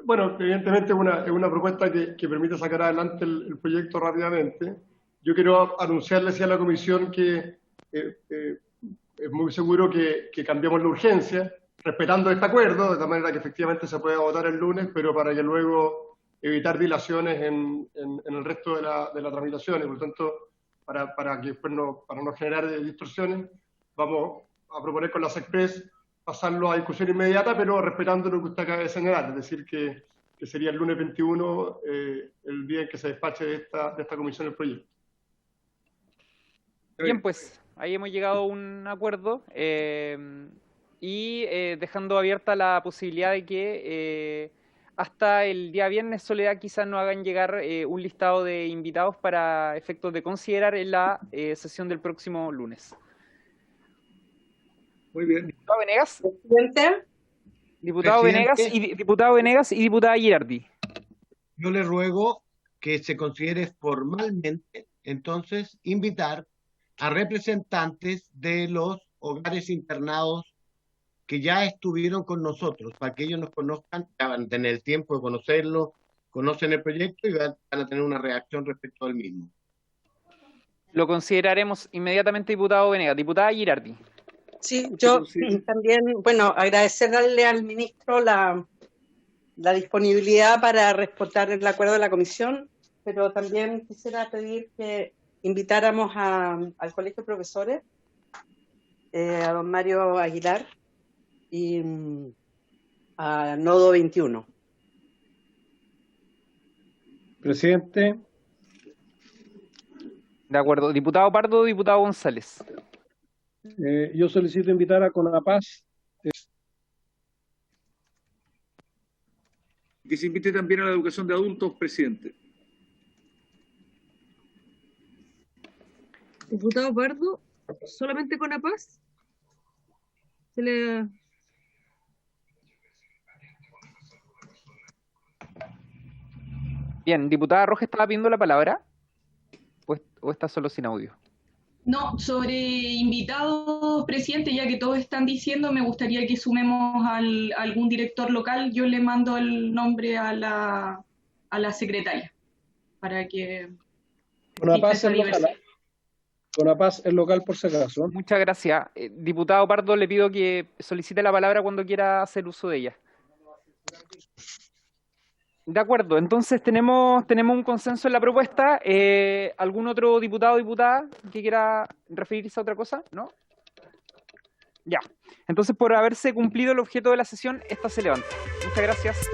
Bueno, evidentemente es una propuesta que permite sacar adelante el proyecto rápidamente. Yo quiero anunciarles a la comisión que es muy seguro que cambiamos la urgencia, respetando este acuerdo, de tal manera que efectivamente se pueda votar el lunes, pero para que luego evitar dilaciones en el resto de la tramitación. Y por lo tanto, para que después para no generar distorsiones, vamos a proponer con las Express pasarlo a discusión inmediata, pero respetando lo que usted acaba de señalar, es decir, que sería el lunes 21 el día en que se despache de esta comisión el proyecto. Bien, pues ahí hemos llegado a un acuerdo y dejando abierta la posibilidad de que hasta el día viernes, Soledad, quizás nos hagan llegar un listado de invitados para efectos de considerar en la sesión del próximo lunes. Muy bien. Diputado Venegas. Presidente. Diputado Venegas y diputada Girardi. Yo le ruego que se considere formalmente, entonces, invitar a representantes de los hogares internados que ya estuvieron con nosotros, para que ellos nos conozcan, ya van a tener el tiempo de conocerlo, conocen el proyecto y van a tener una reacción respecto al mismo. Lo consideraremos inmediatamente, diputado Venegas. Diputada Girardi. Sí, yo también, bueno, agradecerle al ministro la disponibilidad para respetar el acuerdo de la comisión, pero también quisiera pedir que invitáramos al Colegio de Profesores, a don Mario Aguilar y a Nodo 21. Presidente. De acuerdo. Diputado Pardo, diputado González. Yo solicito invitar a CONAPAS. Que se invite también a la educación de adultos, presidente. Diputado Pardo, ¿solamente CONAPAS? Bien, diputada Roja, ¿estaba pidiendo la palabra? ¿O está solo sin audio? No, sobre invitados, presidente, ya que todos están diciendo, me gustaría que sumemos a algún director local. Yo le mando el nombre a la secretaria para que... CONAPAS es local. CONAPAS es local por si acaso. Muchas gracias. Diputado Pardo, le pido que solicite la palabra cuando quiera hacer uso de ella. De acuerdo, entonces tenemos un consenso en la propuesta. ¿Algún otro diputado o diputada que quiera referirse a otra cosa? ¿No? Ya. Entonces, por haberse cumplido el objeto de la sesión, esta se levanta. Muchas gracias.